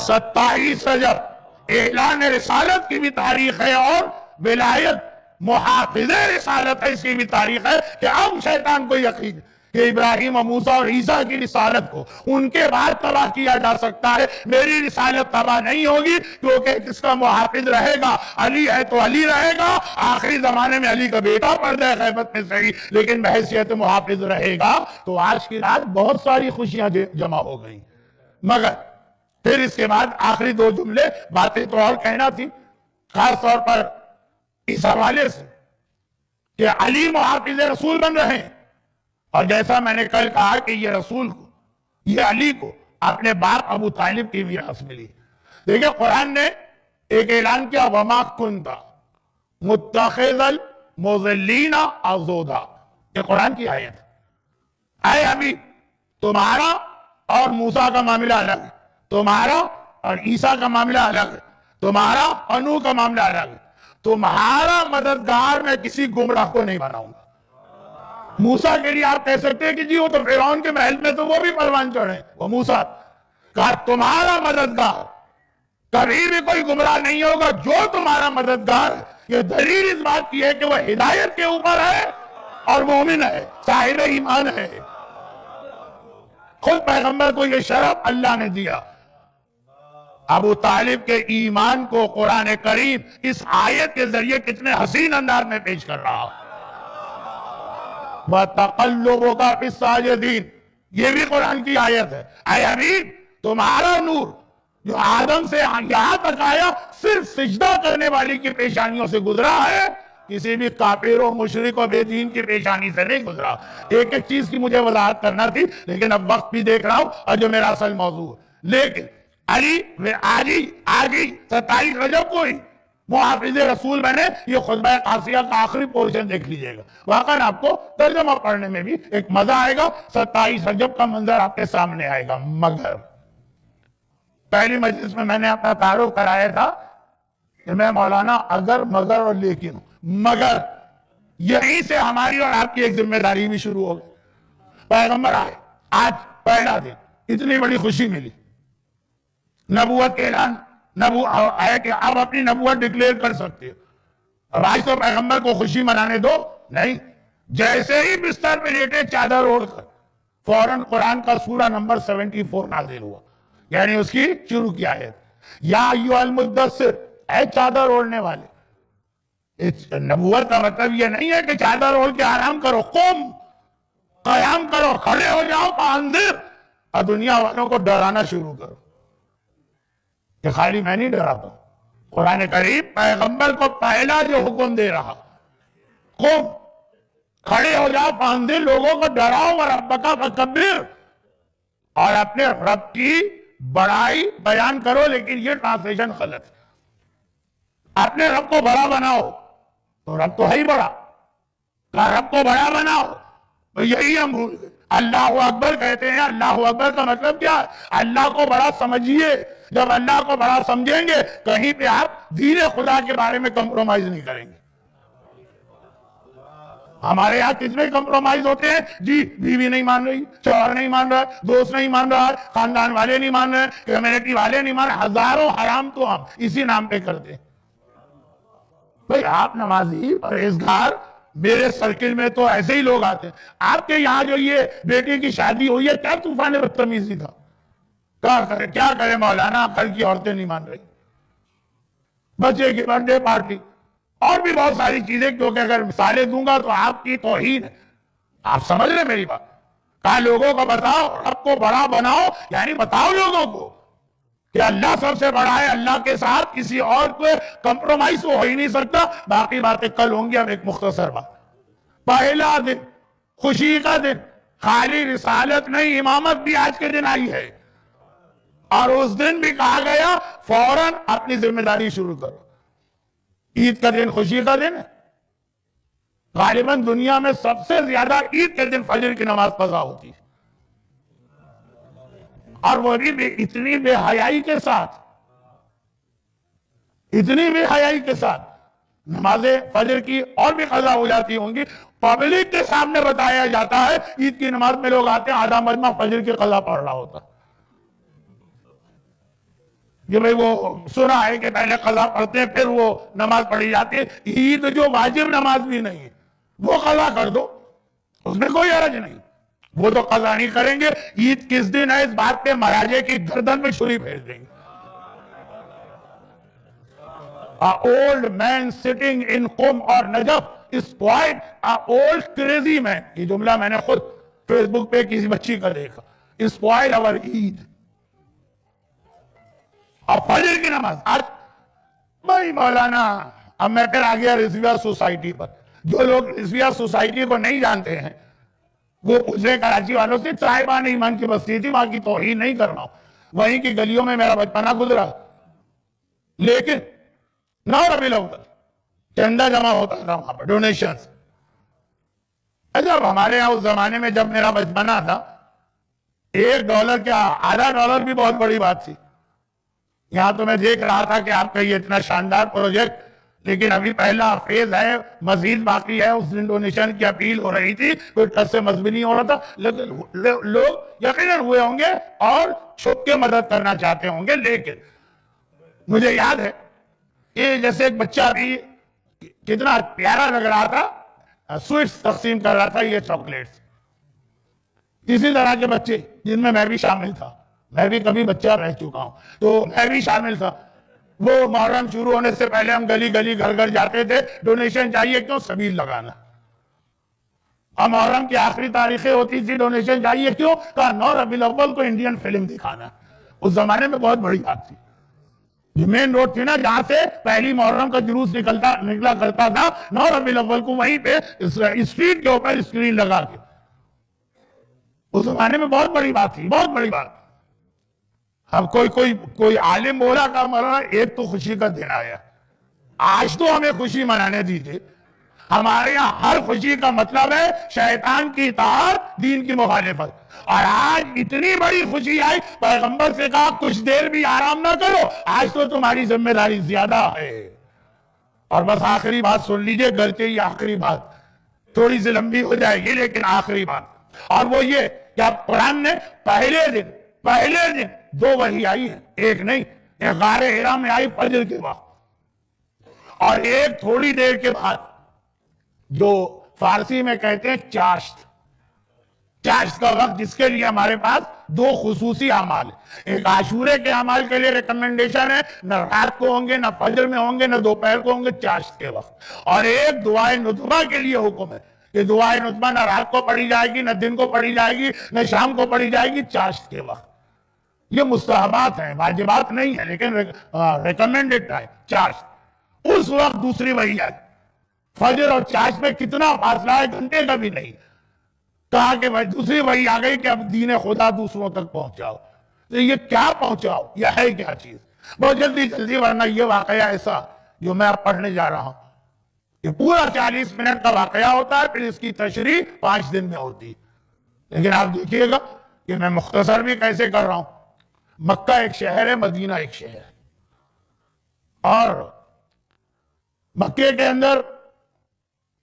27 رجب اعلان رسالت کی بھی تاریخ ہے اور ولایت محافظ رسالت ہے اس کی بھی تاریخ ہے کہ اب شیطان کو یقین کہ ابراہیم اور موسیٰ اور عیسیٰ کی رسالت کو ان کے بعد تباہ کیا جا سکتا ہے، میری رسالت تباہ نہیں ہوگی، کیونکہ کس کا محافظ رہے گا؟ علی ہے تو علی رہے گا، آخری زمانے میں علی کا بیٹا پردہ غیبت میں صحیح لیکن بحیثیت محافظ رہے گا۔ تو آج کی رات بہت ساری خوشیاں جمع ہو گئیں، مگر پھر اس کے بعد آخری دو جملے باتیں تو اور کہنا تھی، خاص طور پر اس حوالے سے کہ علی محافظ رسول بن رہے ہیں، اور جیسا میں نے کل کہا کہ یہ رسول کو، یہ علی کو اپنے باپ ابو طالب کی میراث ملی۔ دیکھیں قرآن نے ایک اعلان کیا، وَمَا كُنْتَ مُتَّخِذَ الْمُضِلِّينَ عَضُدًا، یہ قرآن کی آیت ہے۔ اے حبیب، تمہارا اور موسیٰ کا معاملہ الگ ہے، تمہارا اور عیسیٰ کا معاملہ الگ ہے، تمہارا اور نوح کا معاملہ الگ ہے، تمہارا مددگار میں کسی گمراہ کو نہیں بناؤں گا۔ موسیٰ کے لیے آپ کہہ سکتے ہیں کہ جی وہ تو فرعون کے محل میں تو وہ بھی پروان چڑھے، وہ موسیٰ کہا تمہارا مددگار کبھی بھی کوئی گمراہ نہیں ہوگا، جو تمہارا مددگار ہے۔ یہ دلیل اس بات کی ہے کہ وہ ہدایت کے اوپر ہے اور مومن ہے، صاحب ایمان ہے۔ خود پیغمبر کو یہ شرف اللہ نے دیا۔ ابو طالب کے ایمان کو قرآن کریم اس آیت کے ذریعے کتنے حسین انداز میں پیش کر رہا۔ وَتَقَلُّبُكَ فِي السَّاجِدِينَ، یہ بھی قرآن کی آیت ہے۔ اے حبیب، تمہارا نور جو آدم سے یہاں تک آیا صرف سجدہ کرنے والی کی پیشانیوں سے گزرا ہے، کسی بھی کافر و مشرک و بے دین کی پیشانی سے نہیں گزرا۔ ایک ایک چیز کی مجھے وضاحت کرنا تھی، لیکن اب وقت بھی دیکھ رہا ہوں اور جو میرا اصل موضوع ہے۔ لیکن علی آگئی 27 رجب کو ہی محافظ رسول بنے، یہ خطبہ قاسیہ کا آخری پورشن دیکھ لیجئے گا، واقعا آپ کو ترجمہ پڑھنے میں بھی ایک مزہ آئے گا، 27 رجب کا منظر آپ کے سامنے آئے گا۔ مگر پہلی مجلس میں نے اپنا تعارف کرایا تھا کہ میں مولانا اگر مگر اور لیکن ہوں، مگر یہیں سے ہماری اور آپ کی ایک ذمہ داری بھی شروع ہو گئی۔ پیغمبر آئے، آج پہلا دن، اتنی بڑی خوشی ملی، نبوت کے اعلان ہے کہ آپ اپنی نبوت ڈکلیئر کر سکتے ہو۔ اب آج تو پیغمبر کو خوشی منانے دو، نہیں، جیسے ہی بستر پہ لیٹے چادر اوڑھ کر فوراً قرآن کا سورہ نمبر 74 نازل ہوا، یعنی اس کی شروع کی آیت، یا ایھا المدثر، اے چادر اوڑھنے والے۔ نبوت کا مطلب یہ نہیں ہے کہ چادر اوڑھ کے آرام کرو، قیام کرو، کھڑے ہو جاؤ، فانذر، اور دنیا والوں کو ڈرانا شروع کرو کہ خالی میں نہیں ڈراتا ہوں۔ قرآن کریم پیغمبر کو پہلا جو حکم دے رہا، قم، کھڑے ہو جاؤ، فانذر، لوگوں کو ڈراؤ، وربک فکبر، اور اپنے رب کی بڑائی بیان کرو، لیکن یہ ٹرانسلیشن غلط ہے۔ اپنے رب کو بڑا بناؤ، تو رب تو ہے ہی بڑا، کہ رب کو بڑا بناؤ، تو یہی ہم بھول گئے۔ اللہ اکبر کہتے ہیں، اللہ اکبر کا مطلب کیا ہے؟ اللہ کو بڑا سمجھیے۔ جب اللہ کو بڑا سمجھیں گے، کہیں پہ آپ دین خدا کے بارے میں کمپرومائز نہیں کریں گے۔ ہمارے یہاں کتنے کمپرومائز ہوتے ہیں، جی بیوی نہیں مان رہی، شوہر نہیں مان رہا، دوست نہیں مان رہا، خاندان والے نہیں مان رہے، کمیونٹی والے نہیں مان رہے، ہزاروں حرام تو ہم اسی نام پہ کرتے ہیں۔ بھئی آپ نمازی پرہیزگار، میرے سرکل میں تو ایسے ہی لوگ آتے ہیں۔ آپ کے یہاں جو یہ بیٹی کی شادی ہوئی ہے، کیا طوفان بدتمیزی تھا؟ کیا کرے مولانا، گھر کی عورتیں نہیں مان رہی، بچے کی برتھ ڈے پارٹی اور بھی بہت ساری چیزیں، کیونکہ اگر مثالیں دوں گا تو آپ کی توہین ہے۔ آپ سمجھ رہے میری بات؟ کہا لوگوں کو بتاؤ، رب کو بڑا بناؤ، یعنی بتاؤ لوگوں کو کہ اللہ سب سے بڑا ہے، اللہ کے ساتھ کسی اور کو کمپرومائز تو ہو ہی نہیں سکتا۔ باقی باتیں کل ہوں گی۔ اب ایک مختصر بات، پہلا دن، خوشی کا دن، خالی رسالت نہیں، امامت بھی آج کے دن آئی ہے، اور اس دن بھی کہا گیا فوراً اپنی ذمہ داری شروع کرو۔ عید کا دن خوشی کا دن ہے، غالباً دنیا میں سب سے زیادہ عید کے دن فجر کی نماز قضا ہوتی ہے، اور وہ بھی اتنی بے حیائی کے ساتھ، اتنی بے حیائی کے ساتھ نمازیں فجر کی اور بھی قضا ہو جاتی ہوں گی۔ پبلک کے سامنے بتایا جاتا ہے، عید کی نماز میں لوگ آتے ہیں، آدھا مجمع فجر کی قضا پڑھ رہا ہوتا ہے۔ کہ بھئی وہ سنا ہے کہ پہلے قضا پڑھتے ہیں پھر وہ نماز پڑھی جاتی ہے۔ عید جو واجب نماز بھی نہیں ہے، وہ قضا کر دو، اس میں کوئی حرج نہیں، وہ تو قضا نہیں کریں گے، عید کس دن ہے اس بات پہ مہاراجے کی گردن میں چھری پھیر دیں گے. An old man sitting in Qum or Najaf is quite an old crazy man. یہ جملہ میں نے خود فیس بک پہ کسی بچی کا دیکھا. Is quite our Eid. اور فجر کی نماز آج بھائی مولانا، اب میں پھر آ گیا رضویہ سوسائٹی پر. جو لوگ رضویہ سوسائٹی کو نہیں جانتے ہیں وہ پوچھے کراچی والوں سے، صاحبان ایمان کی بستی تھی، وہاں کی توہین نہیں کر رہا ہوں، وہیں کی گلیوں میں میرا بچپنا گزرا. لیکن 9 ربیع الاول چندہ جمع ہوتا تھا وہاں پر، ڈونیشنز. جب ہمارے یہاں اس زمانے میں جب میرا بچپنا تھا، $1 کیا $0.5 بھی بہت بڑی بات تھی. یہاں تو میں دیکھ رہا تھا کہ آپ کا یہ اتنا شاندار پروجیکٹ، لیکن ابھی پہلا فیز ہے، مزید باقی ہے. اس دن ڈونیشن کی اپیل ہو رہی تھی، کوئی ٹرسٹ سے مذہبی نہیں ہو رہا تھا، لیکن لوگ یقیناً ہوئے ہوں گے اور چھپ کے مدد کرنا چاہتے ہوں گے. لیکن مجھے یاد ہے کہ جیسے ایک بچہ بھی کتنا پیارا لگ رہا تھا، سویٹس تقسیم کر رہا تھا، یہ چاکلیٹس. اسی طرح کے بچے جن میں میں بھی شامل تھا، میں بھی کبھی بچہ رہ چکا ہوں تو میں بھی شامل تھا. وہ محرم شروع ہونے سے پہلے ہم گلی گلی گھر گھر جاتے تھے، ڈونیشن چاہیے کیوں؟ سبیل لگانا. اور محرم کی آخری تاریخیں ہوتی تھی، ڈونیشن چاہیے کیوں؟ کہا 9 ربیع الاول کو انڈین فلم دکھانا. اس زمانے میں بہت بڑی بات تھی. جو مین روڈ تھی نا جہاں سے پہلی محرم کا جلوس نکلا کرتا تھا، 9 ربیع الاول کو وہیں پہ اسٹریٹ کے اوپر اسکرین لگا کے. اس زمانے میں بہت بڑی بات تھی، بہت بڑی بات. اب کوئی عالم بولا کہ مولانا ایک تو خوشی کا دن آیا، آج تو ہمیں خوشی منانے دیجیے. ہمارے یہاں ہر خوشی کا مطلب ہے شیطان کی اطاعت، دین کی مخالفت. اور آج اتنی بڑی خوشی آئی، پیغمبر سے کہا کچھ دیر بھی آرام نہ کرو، آج تو تمہاری ذمہ داری زیادہ ہے. اور بس آخری بات سن لیجئے، گرچہ یہ آخری بات تھوڑی سی لمبی ہو جائے گی، لیکن آخری بات، اور وہ یہ کہ اب قرآن نے پہلے دن 2 وحی آئی ہیں، ایک نہیں. ایک غار حرا میں آئی فجر کے وقت، اور ایک تھوڑی دیر کے بعد جو فارسی میں کہتے ہیں چاشت کا وقت، جس کے لیے ہمارے پاس 2 خصوصی اعمال ہیں. ایک عاشورے کے اعمال کے لیے ریکمنڈیشن ہے، نہ رات کو ہوں گے، نہ فجر میں ہوں گے، نہ دوپہر کو ہوں گے، چاشت کے وقت. اور ایک دعائے نطبہ کے لیے حکم ہے کہ دعائے نطبہ نہ رات کو پڑھی جائے گی، نہ دن کو پڑھی جائے گی، نہ شام کو پڑھی جائے گی، چاشت کے وقت. یہ مستحبات ہیں، واجبات نہیں ہیں، لیکن ریکمنڈڈ ہے چاشت. اس وقت دوسری وحی آئی. فجر اور چاشت میں کتنا فاصلہ ہے، گھنٹے کا بھی نہیں. کہا کہ دوسری وحی آ گئی کہ اب دین خدا دوسروں تک پہنچاؤ. تو یہ کیا پہنچاؤ؟ یہ ہے کیا چیز؟ بہت جلدی، ورنہ یہ واقعہ ایسا جو میں اب پڑھنے جا رہا ہوں، یہ پورا 40 منٹ کا واقعہ ہوتا ہے، پھر اس کی تشریح 5 دن میں ہوتی. لیکن آپ دیکھیے گا کہ میں مختصر بھی کیسے کر رہا ہوں. مکہ ایک شہر ہے، مدینہ ایک شہر ہے، اور مکے کے اندر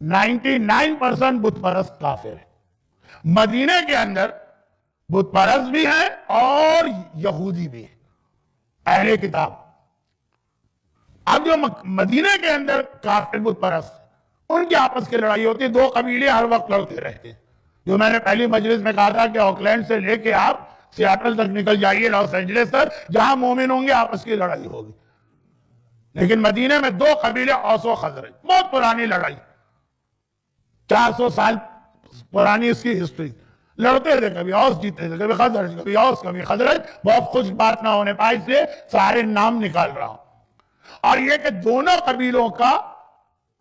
99% بت پرست کافر ہے. مدینہ کے اندر بت پرست بھی ہیں اور یہودی بھی ہیں، اہل کتاب. اب جو مدینہ کے اندر کافر بت پرست ان کی آپس کی لڑائی ہوتی ہے. 2 قبیلے ہر وقت لڑتے رہتے ہیں. جو میں نے پہلی مجلس میں کہا تھا کہ آکلینڈ سے لے کے آپ سیاٹل تک نکل جائیے، لاس اینجلس تک، جہاں مومن ہوں گے آپس کی لڑائی ہوگی. لیکن مدینہ میں 2 قبیلے، اوس و خزرج، بہت پرانی لڑائی، 400 سال پرانی اس کی ہسٹری. لڑتے تھے، کبھی اوس جیتے تھے، کبھی خزرج، کبھی اوس، کبھی خزرج. بہت خوش بات نہ ہونے پائے، اس لیے سارے نام نکال رہا ہوں. اور یہ کہ دونوں قبیلوں کا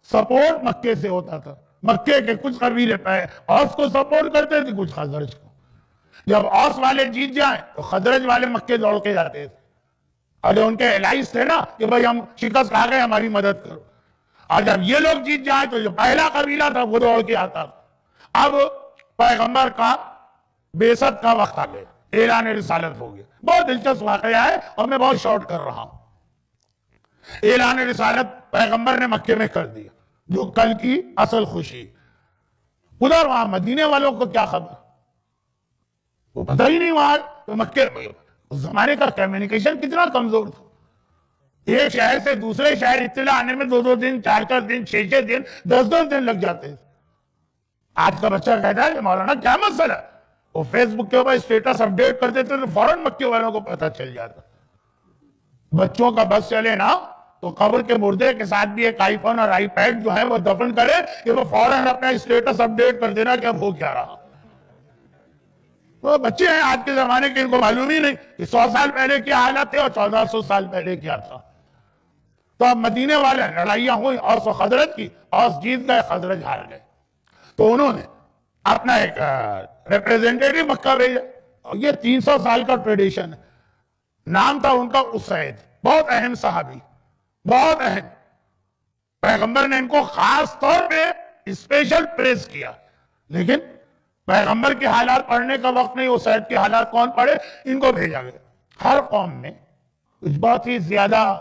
سپورٹ مکے سے ہوتا تھا. مکے کے کچھ قبیلے اوس کو سپورٹ کرتے تھے، کچھ خزرج کو. جب اوس والے جیت جائیں تو خزرج والے مکے دوڑ کے جاتے تھے، اور جو ان کے الائز تھے نا کہ بھئی ہم شکست کھا گئے، ہماری مدد کرو. اور جب یہ لوگ جیت جائیں تو جو پہلا قبیلہ تھا وہ دوڑ کے آتا. اب پیغمبر کا بعثت کا وقت آ گیا، اعلان رسالت ہو گیا. بہت دلچسپ واقعہ ہے اور میں بہت شارٹ کر رہا ہوں. اعلان رسالت پیغمبر نے مکے میں کر دیا، جو کل کی اصل خوشی. ادھر وہاں مدینے والوں کو کیا خبر؟ وہ پتہ ہی نہیں. وہاں تو مکے اس زمانے کا کمیونیکیشن کتنا کمزور تھا. ایک شہر سے دوسرے شہر اطلاع آنے میں 2 دن، 4 دن، 6 دن، 10 دن لگ جاتے ہیں. آج کا بچہ کہتا ہے کہ مولانا کیا مسئلہ ہے؟ وہ فیس بک کے اوپر اسٹیٹس اپڈیٹ کر دیتے تو فوراً مکے والوں کو پتہ چل جاتا. بچوں کا بس چلے نا تو قبر کے مردے کے ساتھ بھی ایک آئی فون اور آئی پیڈ جو ہے وہ دفن کرے کہ وہ فوراً اپنا اسٹیٹس اپڈیٹ کر دینا کہ اب ہو کیا رہا. وہ بچے ہیں آج کے زمانے کے، ان کو معلوم ہی نہیں کہ 100 سال پہلے کیا حالت تھے اور 1400 سال پہلے کیا تھا. تو اب مدینے والے لڑائیاں ہوئی، اوس و خزرج کی، اوس جیت گئے، خزرج ہار گئے. تو انہوں نے اپنا ایک ریپریزنٹیٹیو مکہ بھیجا. یہ 300 سال کا ٹریڈیشن ہے. نام تھا ان کا اسید، بہت اہم صحابی، بہت اہم. پیغمبر نے ان کو خاص طور پہ اسپیشل پریز کیا. لیکن پیغمبر کے حالات پڑھنے کا وقت نہیں، اسید کے حالات کون پڑھے؟ ان کو بھیجا گیا. ہر قوم میں کچھ بہت ہی زیادہ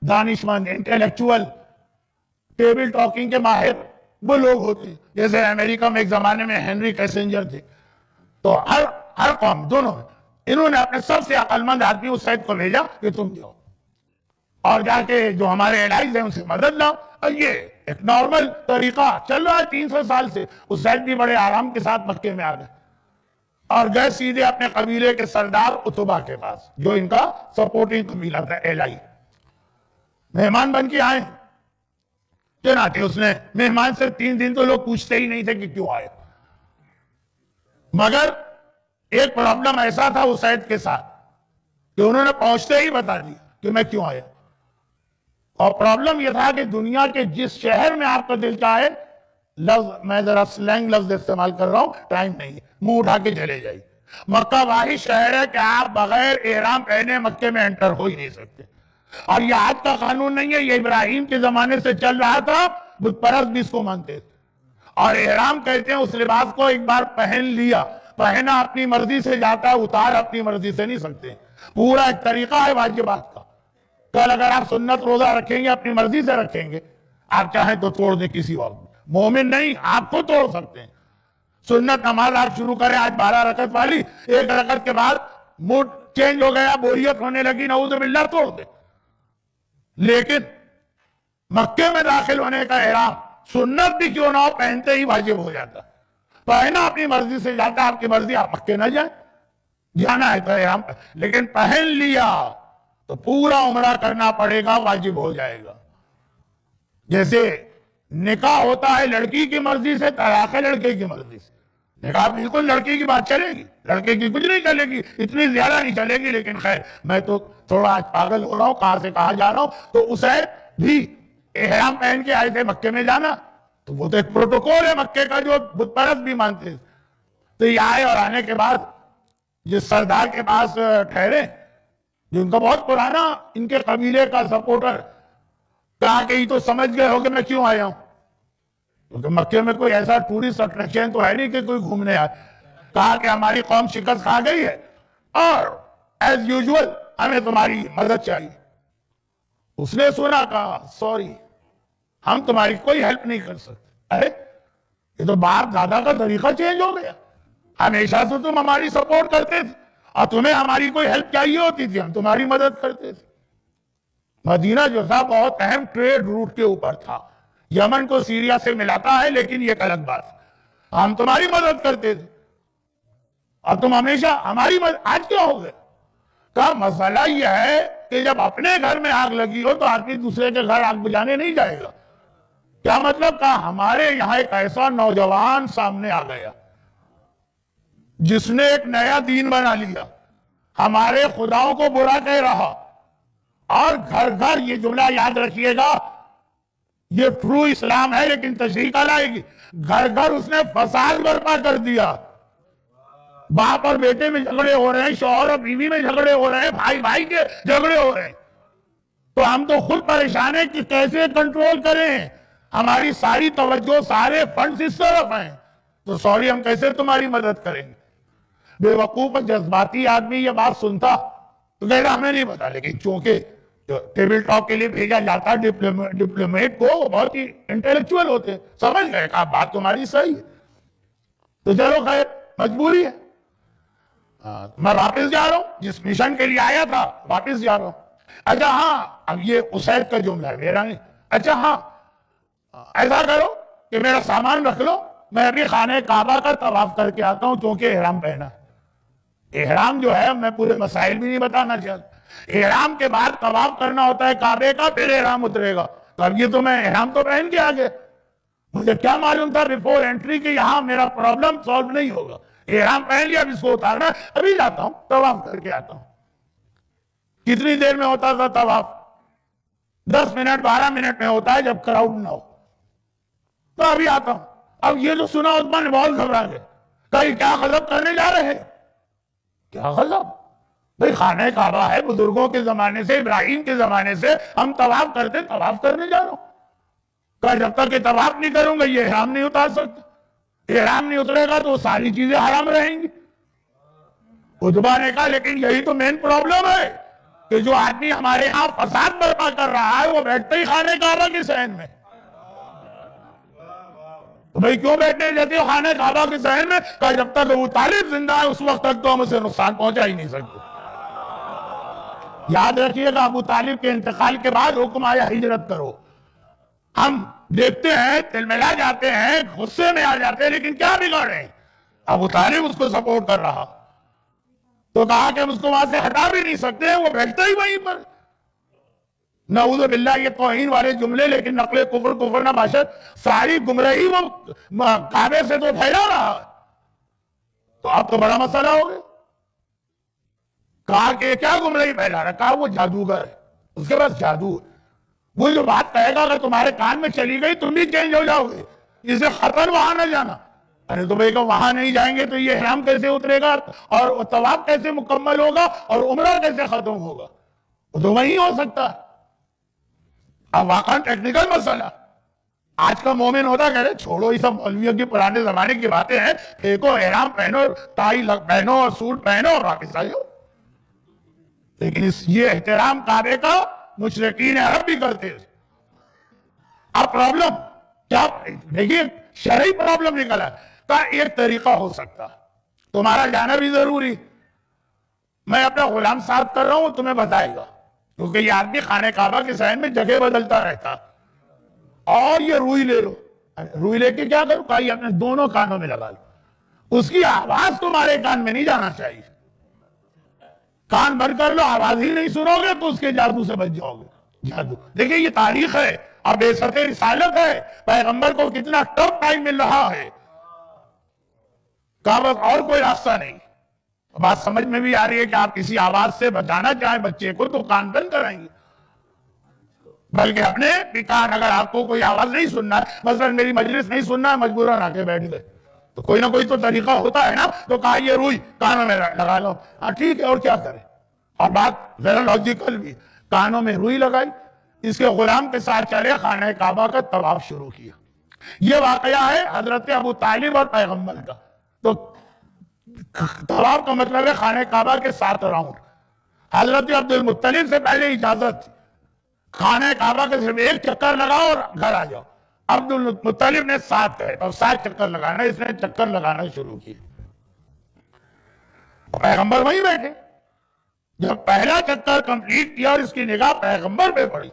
دانشمند، انٹیلیکچول، ٹیبل ٹاکنگ کے ماہر وہ لوگ ہوتے ہیں. جیسے امریکہ میں ایک زمانے میں ہنری کیسنجر تھے. تو ہر قوم، دونوں انہوں نے اپنے سب سے عقل مند آدمی اسید کو بھیجا کہ تم جاؤ اور جا کے جو ہمارے الائز ہیں ان سے مدد لاؤ. اور یہ ایک نارمل طریقہ چل رہا ہے 300 سال سے. اسید بھی بڑے آرام کے ساتھ مکے میں آ گئے اور گئے سیدھے اپنے قبیلے کے سردار اتبا کے پاس، جو ان کا سپورٹنگ قبیلہ تھا، ایلائی. مہمان بن کے آئے. چنانچہ اس نے مہمان سے 3 دن تو لوگ پوچھتے ہی نہیں تھے کہ کیوں آئے. مگر ایک پرابلم ایسا تھا اسید کے ساتھ کہ انہوں نے پہنچتے ہی بتا دیا کہ میں کیوں آیا. اور پرابلم یہ تھا کہ دنیا کے جس شہر میں آپ کا دل چاہے، لفظ میں ذرا سلینگ لفظ استعمال کر رہا ہوں، ٹائم نہیں ہے، منہ اٹھا کے چلے جائیے. مکہ واحد شہر ہے کہ آپ بغیر احرام پہنے مکے میں انٹر ہو ہی نہیں سکتے. اور یہ آج کا قانون نہیں ہے، یہ ابراہیم کے زمانے سے چل رہا تھا. بت پرست بھی اس کو مانتے تھے. اور احرام کہتے ہیں اس لباس کو ایک بار پہن لیا، پہنا اپنی مرضی سے جاتا ہے، اتار اپنی مرضی سے نہیں سکتے. پورا ایک طریقہ ہے واجبات کا. کل اگر آپ سنت روزہ رکھیں گے اپنی مرضی سے رکھیں گے، آپ چاہیں تو توڑ دیں کسی وقت. مومن نہیں، آپ کو توڑ سکتے ہیں. سنت نماز آپ شروع کریں آج 12 رکعت والی، 1 رکعت کے بعد موڈ چینج ہو گیا، بوریت ہونے لگی، نعوذ باللہ، توڑ دیں. لیکن مکے میں داخل ہونے کا احرام سنت بھی کیوں نہ ہو، پہنتے ہی واجب ہو جاتا. پہنا اپنی مرضی سے جاتا، آپ کی مرضی، آپ مکے نہ جائیں، جانا ہے تو احرام. لیکن پہن لیا تو پورا عمرہ کرنا پڑے گا، واجب ہو جائے گا. جیسے نکاح ہوتا ہے لڑکی کی مرضی سے، طلاق ہے لڑکے کی مرضی سے. نکاح بالکل لڑکی کی بات چلے گی، لڑکے کی کچھ نہیں چلے گی، اتنی زیادہ نہیں چلے گی. لیکن خیر، میں تو تھوڑا آج پاگل ہو رہا ہوں، کہاں سے کہاں جا رہا ہوں. تو اسید بھی احرام پہن کے آئے تھے مکے میں جانا، تو وہ تو ایک پروٹوکول ہے مکے کا جو بت پرست بھی مانتے. تو یہ آئے اور آنے کے بعد جس سردار کے پاس ٹھہرے، جو ان کا بہت پرانا ان کے قبیلے کا سپورٹر، کہا کہ یہ تو سمجھ گئے ہو کہ میں کیوں آیا ہوں، کیونکہ مکے میں کوئی ایسا ٹورسٹ اٹریکشن تو ہے نہیں کہ کوئی گھومنے آئے. کہا کہ ہماری قوم شکست کھا گئی ہے اور ایز یوزول ہمیں تمہاری مدد چاہیے. اس نے سنا، کہا سوری، ہم تمہاری کوئی ہیلپ نہیں کر سکتے. ارے یہ تو باپ دادا کا طریقہ چینج ہو گیا. ہمیشہ سے تم ہماری سپورٹ کرتے تھے اور تمہیں ہماری کوئی ہیلپ چاہیے ہوتی تھی، ہم تمہاری مدد کرتے تھے. مدینہ جو تھا بہت اہم ٹریڈ روٹ کے اوپر تھا، یمن کو سیریا سے ملاتا ہے، لیکن یہ ایک الگ بات ہے. ہم تمہاری مدد کرتے تھے اور تم ہمیشہ ہماری مدد. آج کیا ہو گیا؟ کہا مسئلہ یہ ہے کہ جب اپنے گھر میں آگ لگی ہو تو آدمی دوسرے کے گھر آگ بجھانے نہیں جائے گا. کیا مطلب؟ کہا ہمارے یہاں ایک ایسا نوجوان سامنے آ گیا جس نے ایک نیا دین بنا لیا، ہمارے خداؤں کو برا کہہ رہا، اور گھر گھر، یہ جملہ یاد رکھیے گا، یہ ٹرو اسلام ہے لیکن تشریح کا لائے گی، گھر گھر اس نے فساد برپا کر دیا. باپ اور بیٹے میں جھگڑے ہو رہے ہیں، شوہر اور بیوی میں جھگڑے ہو رہے ہیں، بھائی بھائی کے جھگڑے ہو رہے ہیں. تو ہم تو خود پریشان ہیں کہ کیسے کنٹرول کریں. ہماری ساری توجہ، سارے فنڈز اس طرف ہیں، تو سوری، ہم کیسے تمہاری مدد کریں گے. بے وقوف جذباتی آدمی یہ بات سنتا تو کہتا ہمیں نہیں پتا. لیکن چونکہ ٹیبل ٹاک کے لیے بھیجا جاتا ڈپلومیٹ کو، وہ بہت ہی انٹیلیکچول ہوتے، سمجھ گئے کہ بات تمہاری صحیح ہے. تو چلو خیر، مجبوری ہے. میں واپس جا رہا ہوں، جس مشن کے لیے آیا تھا واپس جا رہا ہوں. اچھا ہاں، اب یہ اسید کا جملہ ہے میرا نہیں. اچھا ہاں، ایسا کرو کہ میرا سامان رکھ لو میں ابھی خانہ کعبہ کا طواف کر کے آتا ہوں کیونکہ احرام پہنا ہے۔ احرام جو ہے میں پورے مسائل بھی نہیں بتانا چاہتا، احرام کے بعد طواف کرنا ہوتا ہے کعبے کا، پھر احرام اترے گا۔ تو اب یہ تو میں احرام تو پہن کے آگے، مجھے کیا معلوم تھا بیفور انٹری کہ یہاں میرا پرابلم سالو نہیں ہوگا۔ احرام پہن لیا، اب اس کو اتارنا، ابھی جاتا ہوں طواف کر کے آتا ہوں۔ کتنی دیر میں ہوتا تھا طواف؟ 10 منٹ 12 منٹ میں ہوتا ہے جب کراؤڈ نہ ہو۔ تو ابھی آتا ہوں۔ اب یہ جو سنا عثمان نے بہت گھبرا گئے، کہیں کیا غضب کرنے جا رہے ہیں؟ کیا غضب؟ بھئی خانہ کعبہ ہے، بزرگوں کے زمانے سے، ابراہیم کے زمانے سے ہم طواف کرتے، طواف کرنے جا رہا ہوں۔ کہ جب تک کہ طواف نہیں کروں گا یہ احرام نہیں اتار سکتا، احرام نہیں اترے گا تو ساری چیزیں حرام رہیں گی۔ عتبہ نے کہا لیکن یہی تو مین پرابلم ہے کہ جو آدمی ہمارے ہاں فساد برپا کر رہا ہے وہ بیٹھتے ہی خانہ کعبہ کے صحن میں۔ تو بھئی کیوں بیٹھنے دیتے ہو خانہ کعبہ کے صحن میں؟ کہ جب تک ابو طالب زندہ ہے اس وقت تک تو ہم اسے نقصان پہنچا ہی نہیں سکتے۔ یاد رکھیے گا ابو طالب کے انتقال کے بعد حکم آیا ہجرت کرو۔ ہم دیکھتے ہیں تلملا جاتے ہیں، غصے میں آ جاتے ہیں، لیکن کیا بگاڑ رہے ہیں؟ ابو طالب اس کو سپورٹ کر رہا تو کہا کہ ہم اس کو وہاں سے ہٹا بھی نہیں سکتے، وہ بیٹھتا ہی وہیں پر۔ نعوذ باللہ یہ توہین والے جملے، لیکن نقل کفر نہ باشد، ساری گمراہی وہ کعبے سے تو پھیلا رہا۔ تو اب تو بڑا مسئلہ ہو گیا۔ کہا کہ کیا گمراہی پھیلا رہا؟ کہا وہ جادوگر ہے، اس کے پاس جادو ہے، وہ جو بات کہے گا اگر تمہارے کان میں چلی گئی تم بھی چینج ہو جاؤ گے، اسے خطر وہاں نہ جانا۔ ارے تو بھئی کہ وہاں نہیں جائیں گے تو یہ احرام کیسے اترے گا اور طواف کیسے مکمل ہوگا اور عمرہ کیسے ختم ہوگا؟ وہ تو وہیں ہو سکتا ہے۔ اب واقعا ٹیکنیکل مسئلہ، آج کا مومن ہوتا کہہ رہے چھوڑو یہ سب مولویوں کی پرانے زمانے کی باتیں ہیں، پھینکو احرام پہنو، ٹائی پہنو اور سوٹ پہنو اور واپس آئیو۔ لیکن یہ احترام کعبے کا مشرکین عرب بھی کرتے ہیں۔ اب پرابلم کیا؟ دیکھیے شرعی پرابلم نکلا ہے۔ کا ایک طریقہ ہو سکتا تمہارا جانا بھی ضروری، میں اپنا غلام صاحب کر رہا ہوں تمہیں بتائے گا، کیونکہ یہ آدمی خانہ کعبہ کے صحن میں جگہ بدلتا رہتا، اور یہ روئی لے لو، روئی لے کے کیا کرو؟ کہا اپنے دونوں کانوں میں لگا لو، اس کی آواز تمہارے کان میں نہیں جانا چاہیے، کان بند کر لو، آواز ہی نہیں سنو گے تو اس کے جادو سے بچ جاؤ گے۔ جادو دیکھیں یہ تاریخ ہے، اب بعثت رسالت ہے، پیغمبر کو کتنا ٹف ٹائم مل رہا ہے، کہا بس اور کوئی راستہ نہیں۔ بات سمجھ میں بھی آ رہی ہے کہ آپ کسی آواز سے بچانا چاہیں بچے کو تو کان بند کرائیں گے، بلکہ اپنے بھی کان، اگر آپ کو کوئی آواز نہیں سننا ہے، مثلا میری مجلس نہیں سننا ہے، مجبوراً آ کے بیٹھ گئے، تو کوئی نہ کوئی تو طریقہ ہوتا ہے نا، تو کہا یہ روئی کانوں میں لگا لو، ہاں ٹھیک ہے اور کیا کریں۔ اور بات ذرا لاجیکل بھی، کانوں میں روئی لگائی، اس کے غلام کے ساتھ چلے، خانہ کعبہ کا طواف شروع کیا۔ یہ واقعہ ہے حضرت ابو طالب اور پیغمبر کا۔ تو طواف کا مطلب ہے خانہ کعبہ کے 7 راؤنڈ۔ حضرت عبد المطلب سے پہلے اجازت تھی، خانہ کعبہ کے صرف 1 چکر لگاؤ اور گھر آ جاؤ۔ عبد المطلب نے 7 کہے، اور 7 چکر لگانا، اس نے چکر لگانا شروع کیا، پیغمبر وہیں بیٹھے۔ جب پہلا چکر کمپلیٹ کیا اور اس کی نگاہ پیغمبر پہ پڑی،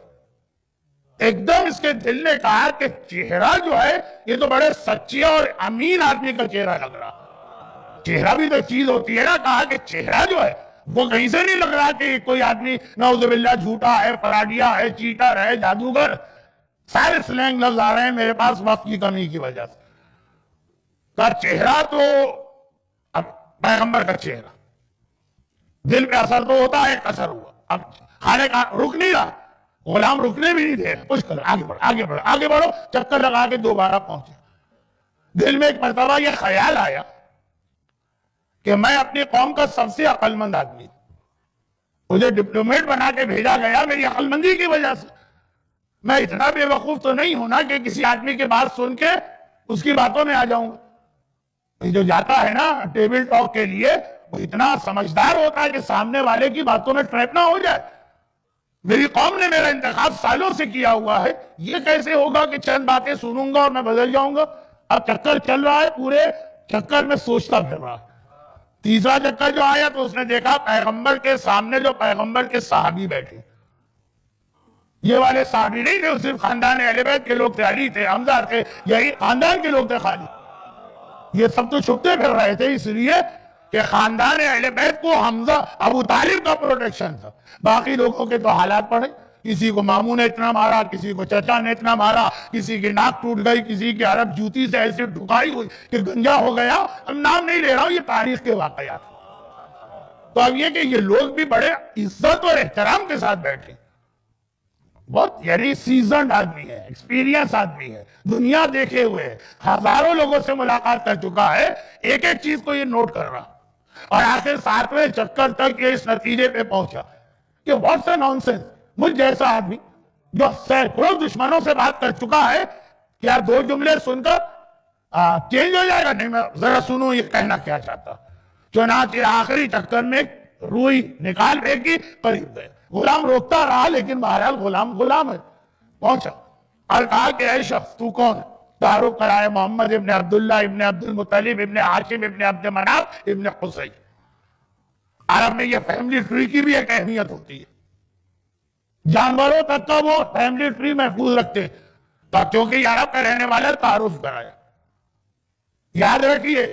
ایک دم اس کے دل نے کہا کہ چہرہ جو ہے یہ تو بڑے سچے اور امین آدمی کا چہرہ لگ رہا۔ چہرہ بھی تو چیز ہوتی ہے نا، کہا کہ چہرہ جو ہے وہ کہیں سے نہیں لگ رہا کہ کوئی آدمی نعوذ باللہ جھوٹا ہے، فراڈیا ہے، چیٹر ہے، جادوگر، سارے سلینگ لفظ آ رہے ہیں میرے پاس وقت کی کمی کی وجہ سے۔ کہا چہرہ تو اب پیغمبر کا چہرہ، دل پہ اثر تو ہوتا ہے، ایک اثر ہوا، اب خانہ کا رک نہیں رہا، غلام رکنے بھی نہیں دے رہا، پوچھ کر آگے بڑھو آگے بڑھو آگے بڑھو، چکر لگا کے دوبارہ پہنچے۔ دل میں ایک مرتبہ یہ خیال آیا کہ میں اپنی قوم کا سب سے عقل مند آدمی، مجھے ڈپلومیٹ بنا کے بھیجا گیا میری عقل مندی کی وجہ سے، میں اتنا بے وقوف تو نہیں ہونا کہ کسی آدمی کی بات سن کے اس کی باتوں میں آ جاؤں گا۔ جو جاتا ہے نا ٹیبل ٹاک کے لیے وہ اتنا سمجھدار ہوتا ہے کہ سامنے والے کی باتوں میں ٹریپ نہ ہو جائے۔ میری قوم نے میرا انتخاب سالوں سے کیا ہوا ہے، یہ کیسے ہوگا کہ چند باتیں سنوں گا اور میں بدل جاؤں گا؟ اب چکر چل رہا ہے، پورے چکر میں سوچتا پھر رہا۔ تیسرا چکر جو آیا تو اس نے دیکھا پیغمبر کے سامنے جو پیغمبر کے صحابی بیٹھے، یہ والے صحابی نہیں تھے، صرف خاندان اہل بیت کے لوگ تھے، علی تھے، حمزہ تھے، یہی خاندان کے لوگ تھے خالی۔ یہ سب تو چھپتے پھر رہے تھے اس لیے کہ خاندان اہل بیت کو حمزہ ابو طالب کا پروٹیکشن تھا. باقی لوگوں کے تو حالات پڑے, کسی کو ماموں نے اتنا مارا, کسی کو چچا نے اتنا مارا, کسی کی ناک ٹوٹ گئی, کسی کی عرب جوتی سے ایسے ڈھکائی ہوئی کہ گنجا ہو گیا. اب نام نہیں لے رہا ہوں, یہ تاریخ کے واقعات. تو اب یہ کہ یہ لوگ بھی بڑے عزت اور احترام کے ساتھ بیٹھے, بہت یعنی سیزنڈ آدمی ہے, ایکسپیرینس آدمی ہے, دنیا دیکھے ہوئے, ہزاروں لوگوں سے ملاقات کر چکا ہے, ایک ایک چیز کو یہ نوٹ کر رہا, اور آخر 7ویں چکر تک یہ اس نتیجے پہ پہنچا کہ واٹس اے نان سینس. مجھ جیسا آدمی جو سینکڑوں دشمنوں سے بات کر چکا ہے, کیا 2 جملے سن کر چینج ہو جائے گا؟ نہیں, میں ذرا سنوں یہ کہنا کیا چاہتا. چنانچہ آخری چکر میں روئی نکال پھینکی, قریب گئے. غلام روکتا رہا لیکن بہرحال غلام ہے, پہنچا اور کہا کہ اے شخص تو کون ہے؟ تعارف کرائے محمد ابن عبداللہ ابن عبد المطلب ابن ہاشم ابن عبد مناف ابن قصی. عرب میں یہ فیملی ٹری کی بھی ایک اہمیت ہوتی ہے, جانوروں تک کا وہ فیملی ٹری محفوظ رکھتے ہیں, تو کیونکہ یہ عرب کا رہنے والا تعارف کرایا. یاد رکھیے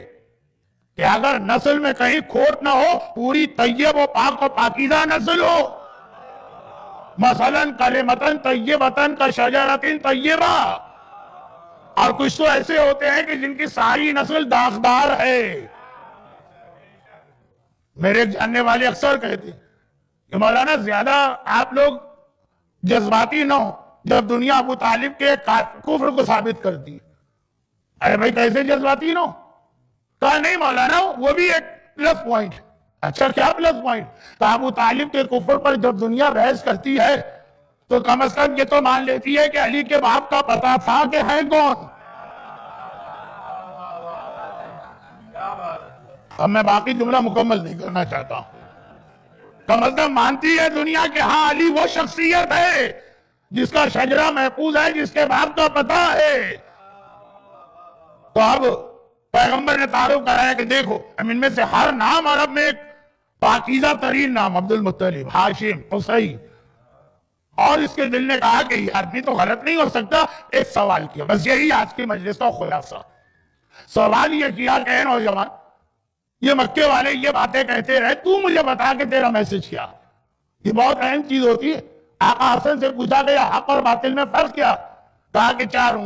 کہ اگر نسل میں کہیں کھوٹ نہ ہو, پوری طیب و پاک و پاکیزہ نسل ہو, مثلا کلمتن طیبتن کا شجرتن طیبہ, اور کچھ تو ایسے ہوتے ہیں کہ جن کی ساری نسل داغدار ہے. میرے ایک جاننے والے اکثر کہتے ہیں کہ مولانا زیادہ آپ لوگ جذباتی نہ ہو جب دنیا ابو طالب کے کفر کو ثابت کرتی. ارے بھائی کیسے جذباتی نہ ہو؟ کہا نہیں مولانا وہ بھی ایک پلس پوائنٹ. اچھا کیا پلس پوائنٹ؟ تو ابو طالب کے کفر پر جب دنیا بحث کرتی ہے تو کم از کم یہ تو مان لیتی ہے کہ علی کے باپ کا پتہ تھا کہ ہے کون. اب میں باقی جملہ مکمل نہیں کرنا چاہتا ہوں. کم از کم مانتی ہے دنیا کہ ہاں علی وہ شخصیت ہے جس کا شجرہ محفوظ ہے, جس کے باپ کا پتہ ہے. تو اب پیغمبر نے تعارف کرایا کہ دیکھو ان میں سے ہر نام عرب میں ایک پاکیزہ ترین نام, عبد المطلب, ہاشم, قصی. اور اس کے دل نے کہا کہ یہ آدمی تو غلط نہیں ہو سکتا. ایک سوال کیا, بس یہی آج کی مجلس کا خلاصہ. سوال یہ کیا کہ اے نوجوان, یہ مکے والے یہ باتیں کہتے رہے, تو مجھے بتا کہ تیرا میسج کیا. یہ بہت اہم چیز ہوتی ہے. آقا حسن سے پوچھا گیا حق اور باطل میں فرق کیا؟ کہا کہ 4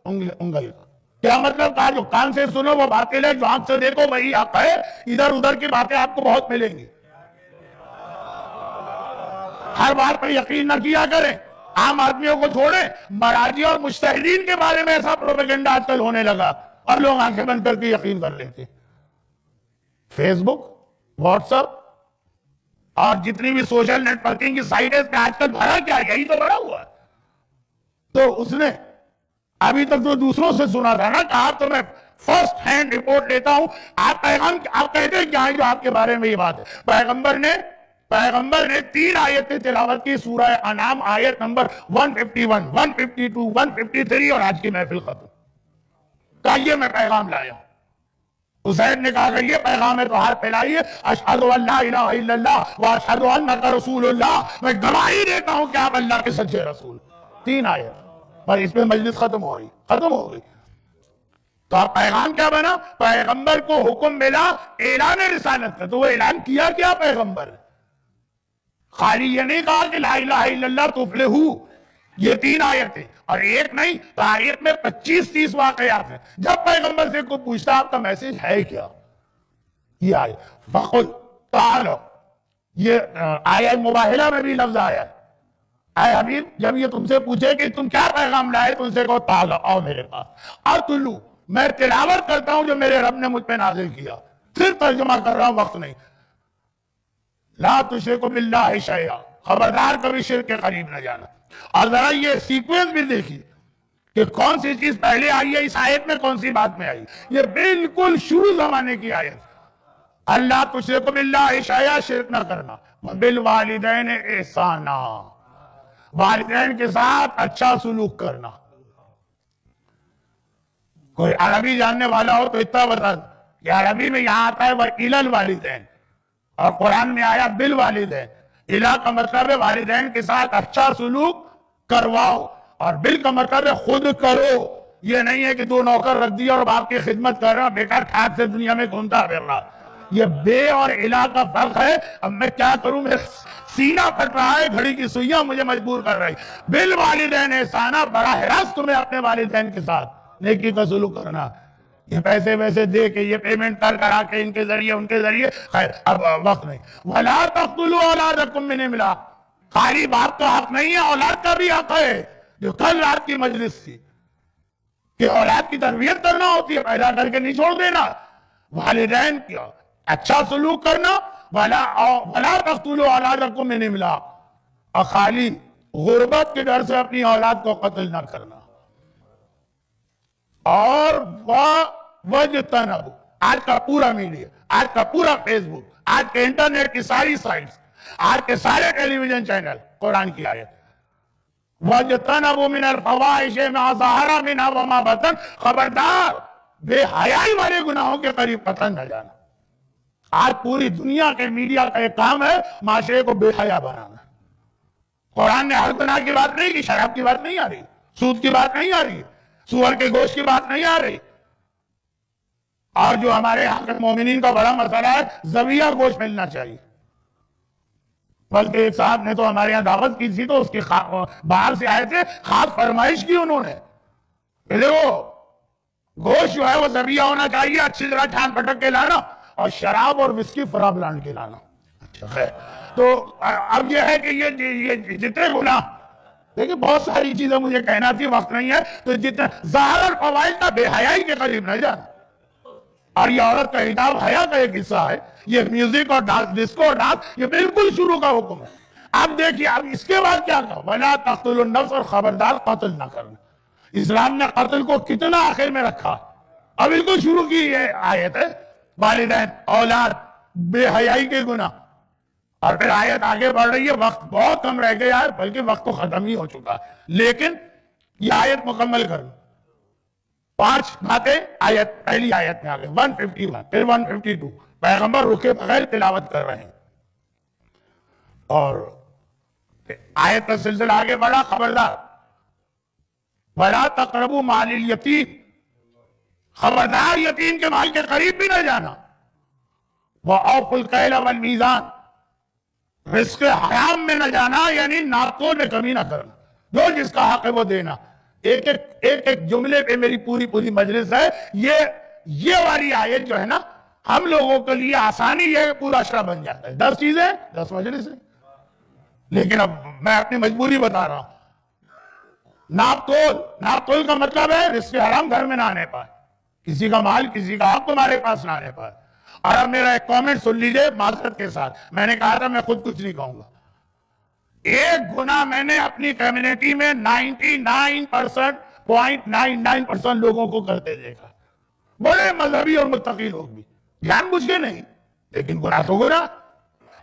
انگل. کیا مطلب؟ کہا جو کان سے سنو وہ باطل ہے, جو آنکھ سے دیکھو وہی حق ہے. ادھر ادھر کی باتیں آپ کو بہت ملیں گی, ہر بات پر یقین نہ کیا کریں. عام آدمیوں کو چھوڑیں, مراجع اور مجتہدین کے بارے میں ایسا پروپیگنڈا آج کل ہونے لگا اور لوگ آنکھیں بند کر کے یقین کر لیتے. فیس بک, واٹس ایپ اور جتنی بھی سوشل نیٹ ورکنگ کی سائٹیں پہ آج کل بھرا کیا, یہی تو بھرا ہوا ہے. تو اس نے ابھی تک تو دوسروں سے سنا تھا نا, کہا تو میں فرسٹ ہینڈ رپورٹ لیتا ہوں. آپ کہتے ہیں کیا ہے جو آپ کے بارے میں یہ بات ہے؟ پیغمبر نے 3 آیتیں تلاوت کی, سورہ انعام آیت نمبر 151, 152, 153, اور آج کی محفل ختم. کہا یہ میں پیغام لایا ہوں. حسین نے کہا کہ یہ پیغام ہے تو ہاتھ پھیلائیے, اشہد ان لا الہ الا اللہ واشہد انک رسول اللہ, میں گواہی دیتا ہوں کہ آپ اللہ کے سچے رسول. 3 آیت پر اس میں مجلس ختم ہو گئی. تو اب پیغام کیا بنا؟ پیغمبر کو حکم ملا اعلان رسالت کا, تو وہ اعلان کیا کیا پیغمبر؟ خالی یہ نہیں کہا کہ لا الہ الا اللہ تفلحو, یہ 3 آیتیں اور ایک نہیں, تو آیت میں 25-30 واقعات ہیں. جب پیغمبر سے کوئی پوچھتا آپ کا میسج ہے کیا, یہ آیت فَقُلْ تَعَالَوْا, یہ آیت مباہلہ میں بھی لفظ آیا ہے. اے حبیب جب یہ تم سے پوچھے کہ تم کیا پیغام لائے, تو ان سے کہو تعالو, آؤ میرے پاس. اتلو, میں تلاوت کرتا ہوں جو میرے رب نے مجھ پہ نازل کیا, صرف ترجمہ کر رہا ہوں, وقت نہیں. لا تشرکوا باللہ شیئا, خبردار کبھی شرک کے قریب نہ جانا. اور ذرا یہ سیکوینس بھی دیکھیے کہ کون سی چیز پہلے آئی ہے, اس آیت میں کون سی بات میں آئی. یہ بالکل شروع زمانے کی آیت. اللہ تشرکوا باللہ شیئا, شرک نہ کرنا. بالوالدین احسانا, والدین کے ساتھ اچھا سلوک کرنا. کوئی عربی جاننے والا ہو تو اتنا بتا کہ عربی میں یہاں آتا ہے وَإِلَى الْوَالِدَيْنِ, اور قرآن میں آیا بالوالدین. الہ کا مطلب ہے والدین کے ساتھ اچھا سلوک کرواؤ, اور بل کا مطلب ہے خود کرو. یہ نہیں ہے کہ 2 نوکر رکھ دیا اور باپ کی خدمت کر رہا بیکار ٹھاک سے دنیا میں گھومتا پھر رہا. یہ بے اور الہ کا فرق ہے. اب میں کیا کروں، میرا سینہ پھٹ رہا ہے، گھڑی کی سوئیاں مجھے مجبور کر رہی. بالوالدین احسانا، براہ راست تمہیں اپنے والدین کے ساتھ نیکی کا سلوک کرنا. یہ پیسے ویسے دے کے، یہ پیمنٹ کرا کے، ان کے ذریعے ان کے ذریعے، خیر اب وقت نہیں. وَلَا تَقْتُلُوا أَوْلَادَكُم مِّنْ إِمْلَاقٍ، خالی باپ کا حق نہیں ہے، اولاد کا بھی حق ہے. جو کل رات کی مجلس تھی کہ اولاد کی تربیت کرنا ہوتی ہے، پیدا کر کے نہیں چھوڑ دینا. والدین کی اچھا سلوک کرنا. وَلَا تَقْتُلُوا أَوْلَادَكُم مِّنْ إِمْلَاقٍ، اور خالی غربت کے ڈر سے اپنی اولاد کو قتل نہ کرنا. اور وَجْتَنَبُوا، آج کا پورا میڈیا، آج کا پورا فیس بک، آج کے انٹرنیٹ کی ساری سائٹس، آج کے سارے ٹیلی ویژن چینل، قرآن کی آیت وَجْتَنَبُوا مِنَ الْفَوَاحِشِ مَا ظَهَرَ مِنْهَا وَمَا بَطَنَ، خبردار بے حیائی والے گناہوں کے قریب قطع نہ جانا. آج پوری دنیا کے میڈیا کا ایک کام ہے معاشرے کو بے حیا بنانا. قرآن نے ہر گناہ کی بات نہیں کی، شراب کی بات نہیں آ رہی، سود کی بات نہیں آ رہی، سور کے گوشت کی بات نہیں آ رہی. اور جو ہمارے یہاں کے مومنین کا بڑا مسئلہ ہے، ذبیحہ گوشت ملنا چاہیے. بلکہ ایک صاحب نے تو ہمارے یہاں دعوت کی تھی تو اس کی باہر سے آئے تھے، خاص فرمائش کی انہوں نے کہ دیکھو گوشت جو ہے وہ ذبیحہ ہونا چاہیے، اچھی طرح چھان پٹک کے لانا، اور شراب اور وسکی فراب لان کے لانا. تو اب یہ ہے کہ یہ جتنے گناہ، دیکھیں بہت ساری چیزیں مجھے کہنا تھی، وقت نہیں ہے. تو جتنے ظاہر اور فوائد کا بے حیائی کے قریب نہ جانا. اور یہ عورت کا حجاب حیا کا ایک حصہ ہے. یہ میوزک اور ڈانس، ڈسکو اور ڈانس، یہ بالکل شروع کا حکم ہے. اب دیکھیے اب اس کے بعد کیا کہا، وَلَا تَقْتُلُوا النَّفْسَ، اور خبردار قتل نہ کرنا. اسلام نے قتل کو کتنا آخر میں رکھا. اب بالکل شروع کی یہ آیت ہے، والدین، اولاد، بے حیائی کے گناہ. اور پھر آیت آگے بڑھ رہی ہے. وقت بہت کم رہ گیا ہے، بلکہ وقت تو ختم ہی ہو چکا ہے، لیکن یہ آیت مکمل کرنا. 5 باتیں آیت، پہلی آیت میں آگے 151، پھر 152، پیغمبر رکے بغیر تلاوت کر رہے ہیں. اور آیت کا سلسلہ آگے بڑھا، خبردار وَلَا تَقْرَبُوا مَالِ الْيَتِيمِ، خبردار یتیم کے مال کے قریب بھی نہ جانا. وَأَوْفُوا الْكَيْلَ وَالْمِيزَانَ، رزق حرام میں نہ جانا، یعنی ناپتول میں کمی نہ کرنا، جو جس کا حق ہے وہ دینا. ایک جملے پہ میری پوری مجلس ہے. یہ والی آیت جو ہے نا، ہم لوگوں کے لیے آسانی یہ پورا اشرا بن جاتا ہے. 10 چیزیں 10 مجلسیں. لیکن اب میں اپنی مجبوری بتا رہا ہوں. ناپتول کا مطلب ہے رزق حرام گھر میں نہ آنے پائے، کسی کا مال، کسی کا حق تمہارے پاس نہ آنے پائے. اور اب میرا ایک کامنٹ سن لیجئے معذرت کے ساتھ. میں نے کہا تھا میں خود کچھ نہیں کہوں گا. ایک گناہ میں نے اپنی کمیونٹی میں 99.99% لوگوں کو کرتے دیکھا، بڑے مذہبی اور متقی لوگ بھی، جان بوجھ کے نہیں، لیکن گناہ تو گناہ.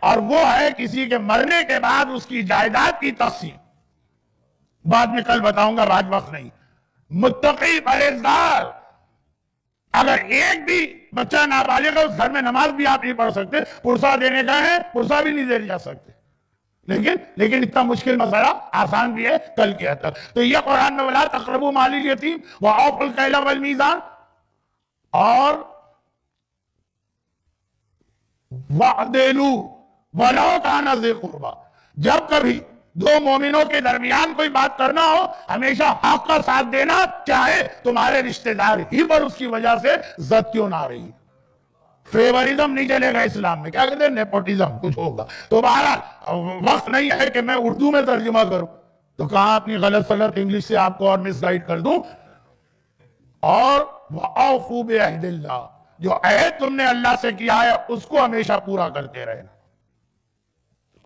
اور وہ ہے کسی کے مرنے کے بعد اس کی جائیداد کی تقسیم. بعد میں کل بتاؤں گا، آج وقت نہیں. متقی پرہیزگار، اگر ایک بھی بچہ نابالغ ہے اس گھر میں نماز بھی آپ نہیں پڑھ سکتے. پرسہ دینے کا ہے، پرسہ بھی نہیں دے جا سکتے. لیکن اتنا مشکل مسئلہ آسان بھی ہے، کل کیا تھا. تو یہ قرآن میں وَلَا تَقْرَبُوا مَالِ الْيَتِيمِ وَأَوْفُوا الْكَيْلَ وَالْمِيزَانَ، اور وَعْدِلُوا وَلَوْ كَانَ ذِي قُرْبَىٰ، جب کبھی 2 مومنوں کے درمیان کوئی بات کرنا ہو، ہمیشہ حق کا ساتھ دینا، چاہے تمہارے رشتہ دار ہی پر اس کی وجہ سے زد کیوں نہ رہی. فیوریزم نہیں چلے گا اسلام میں. کیا کہتے ہیں؟ نیپوٹزم کچھ ہوگا. تو بہرحال وقت نہیں ہے کہ میں اردو میں ترجمہ کروں، تو کہاں اپنی غلط انگلش سے آپ کو اور مس گائیڈ کر دوں. اور وَأَوْفُوا بِعَهْدِ اللَّهِ، جو عہد تم نے اللہ سے کیا ہے اس کو ہمیشہ پورا کرتے رہنا.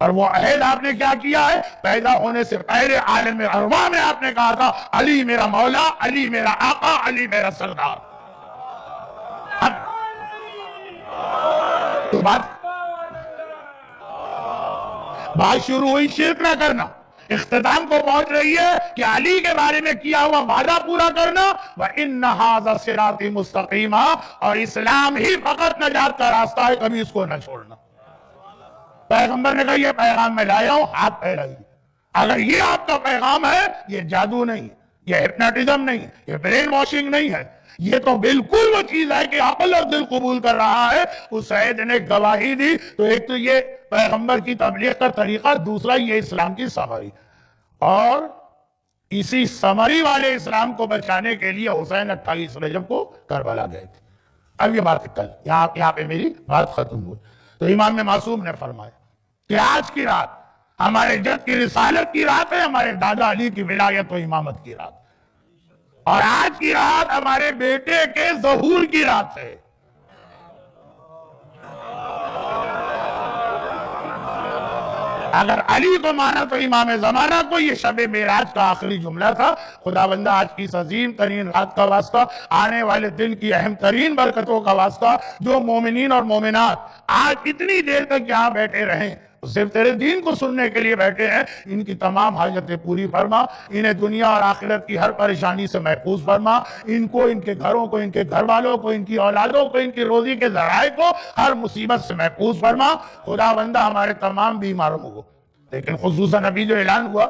اور وہ عہد آپ نے کیا کیا ہے؟ پیدا ہونے سے پہلے عالم ارواح میں آپ نے کہا تھا علی میرا مولا، علی میرا آقا، علی میرا سردار. تو بات شروع ہوئی شرک نہ کرنا، اختتام کو پہنچ رہی ہے کہ علی کے بارے میں کیا ہوا وعدہ پورا کرنا. وَإِنَّ هَذَا صِرَاطِ مُسْتَقِيمًا، اور اسلام ہی فقط نجات کا راستہ ہے، کبھی اس کو نہ چھوڑنا. پیغمبر نے کہا یہ پیغام میں لایا ہوں، ہاتھ پھیلائیے. اگر یہ آپ کا پیغام ہے، یہ جادو نہیں، یہ ہپناٹزم نہیں، یہ برین واشنگ نہیں ہے، یہ تو بالکل وہ چیز ہے کہ عقل اور دل قبول کر رہا ہے۔ اس سید نے گواہی دی، تو ایک تو یہ پیغمبر کی تبلیغ کا طریقہ، دوسرا یہ اسلام کی سمری، اور اسی سمری والے اسلام کو بچانے کے لیے حسین 28 رجب کو کربلا گئے تھے۔ اب یہ بات کل یہاں پہ میری بات ختم ہوئی۔ تو امام معصوم نے فرمایا کہ آج کی رات ہمارے جد کی رسالت کی رات ہے، ہمارے دادا علی کی ولایت و امامت کی رات، اور آج کی رات ہمارے بیٹے کے ظہور کی رات ہے۔ اگر علی کو مانا تو امام زمانہ کو، یہ شب معراج کا آخری جملہ تھا۔ خداوندہ آج کی اس عظیم ترین رات کا واسطہ، آنے والے دن کی اہم ترین برکتوں کا واسطہ، جو مومنین اور مومنات آج اتنی دیر تک یہاں بیٹھے رہیں، صرف تیرے دین کو سننے کے لیے بیٹھے ہیں، ان کی تمام حاجتیں پوری فرما، انہیں دنیا اور آخرت کی ہر پریشانی سے محفوظ فرما، ان کو، ان کے گھروں کو، ان کے گھر والوں کو، ان کی اولادوں کو، ان کی روزی کے ذرائع کو ہر مصیبت سے محفوظ فرما۔ خداوندہ ہمارے تمام بیماروں کو، لیکن خصوصاً ابھی جو اعلان ہوا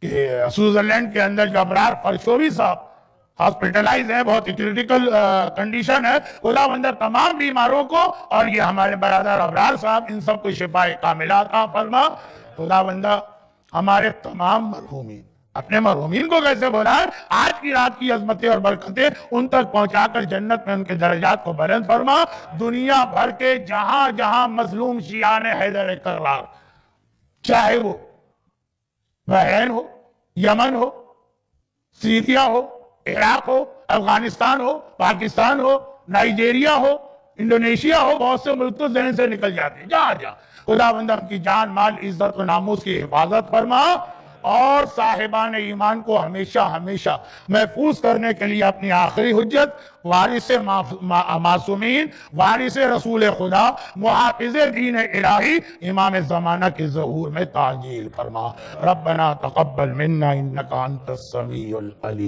کہ سوئٹزرلینڈ کے اندر جو ابرار فرشوی صاحب ہاسپٹلائز ہے، بہت کریٹیکل کنڈیشن ہے، خداوندہ تمام بیماروں کو، اور یہ ہمارے برادر ابرار صاحب، ان سب کو شفاء کاملہ عطا فرما۔ خداوندہ ہمارے تمام مرحومین، اپنے مرحومین کو کیسے بولا ہے، آج کی رات کی عظمتیں اور برکتیں ان تک پہنچا کر جنت میں ان کے درجات کو بلند فرما۔ دنیا بھر کے جہاں جہاں مظلوم شیعان حیدر کرار، چاہے وہ بحرین ہو، یمن ہو، سیریا ہو، عراق ہو، افغانستان ہو، پاکستان ہو، نائجیریا ہو، انڈونیشیا ہو، بہت سے ملک تو ذہن سے نکل جاتے ہیں، جہاں جہاں خداوندہ ان کی جان، مال، عزت و ناموس کی حفاظت فرما، اور صاحبان ایمان کو ہمیشہ ہمیشہ محفوظ کرنے کے لیے اپنی آخری حجت، وارث معصومین، وارث رسول خدا، محافظ دین الہی، امام زمانہ کے ظہور میں تعجیل فرما۔ ربنا تقبل منا انکا انت السمیع العلیم۔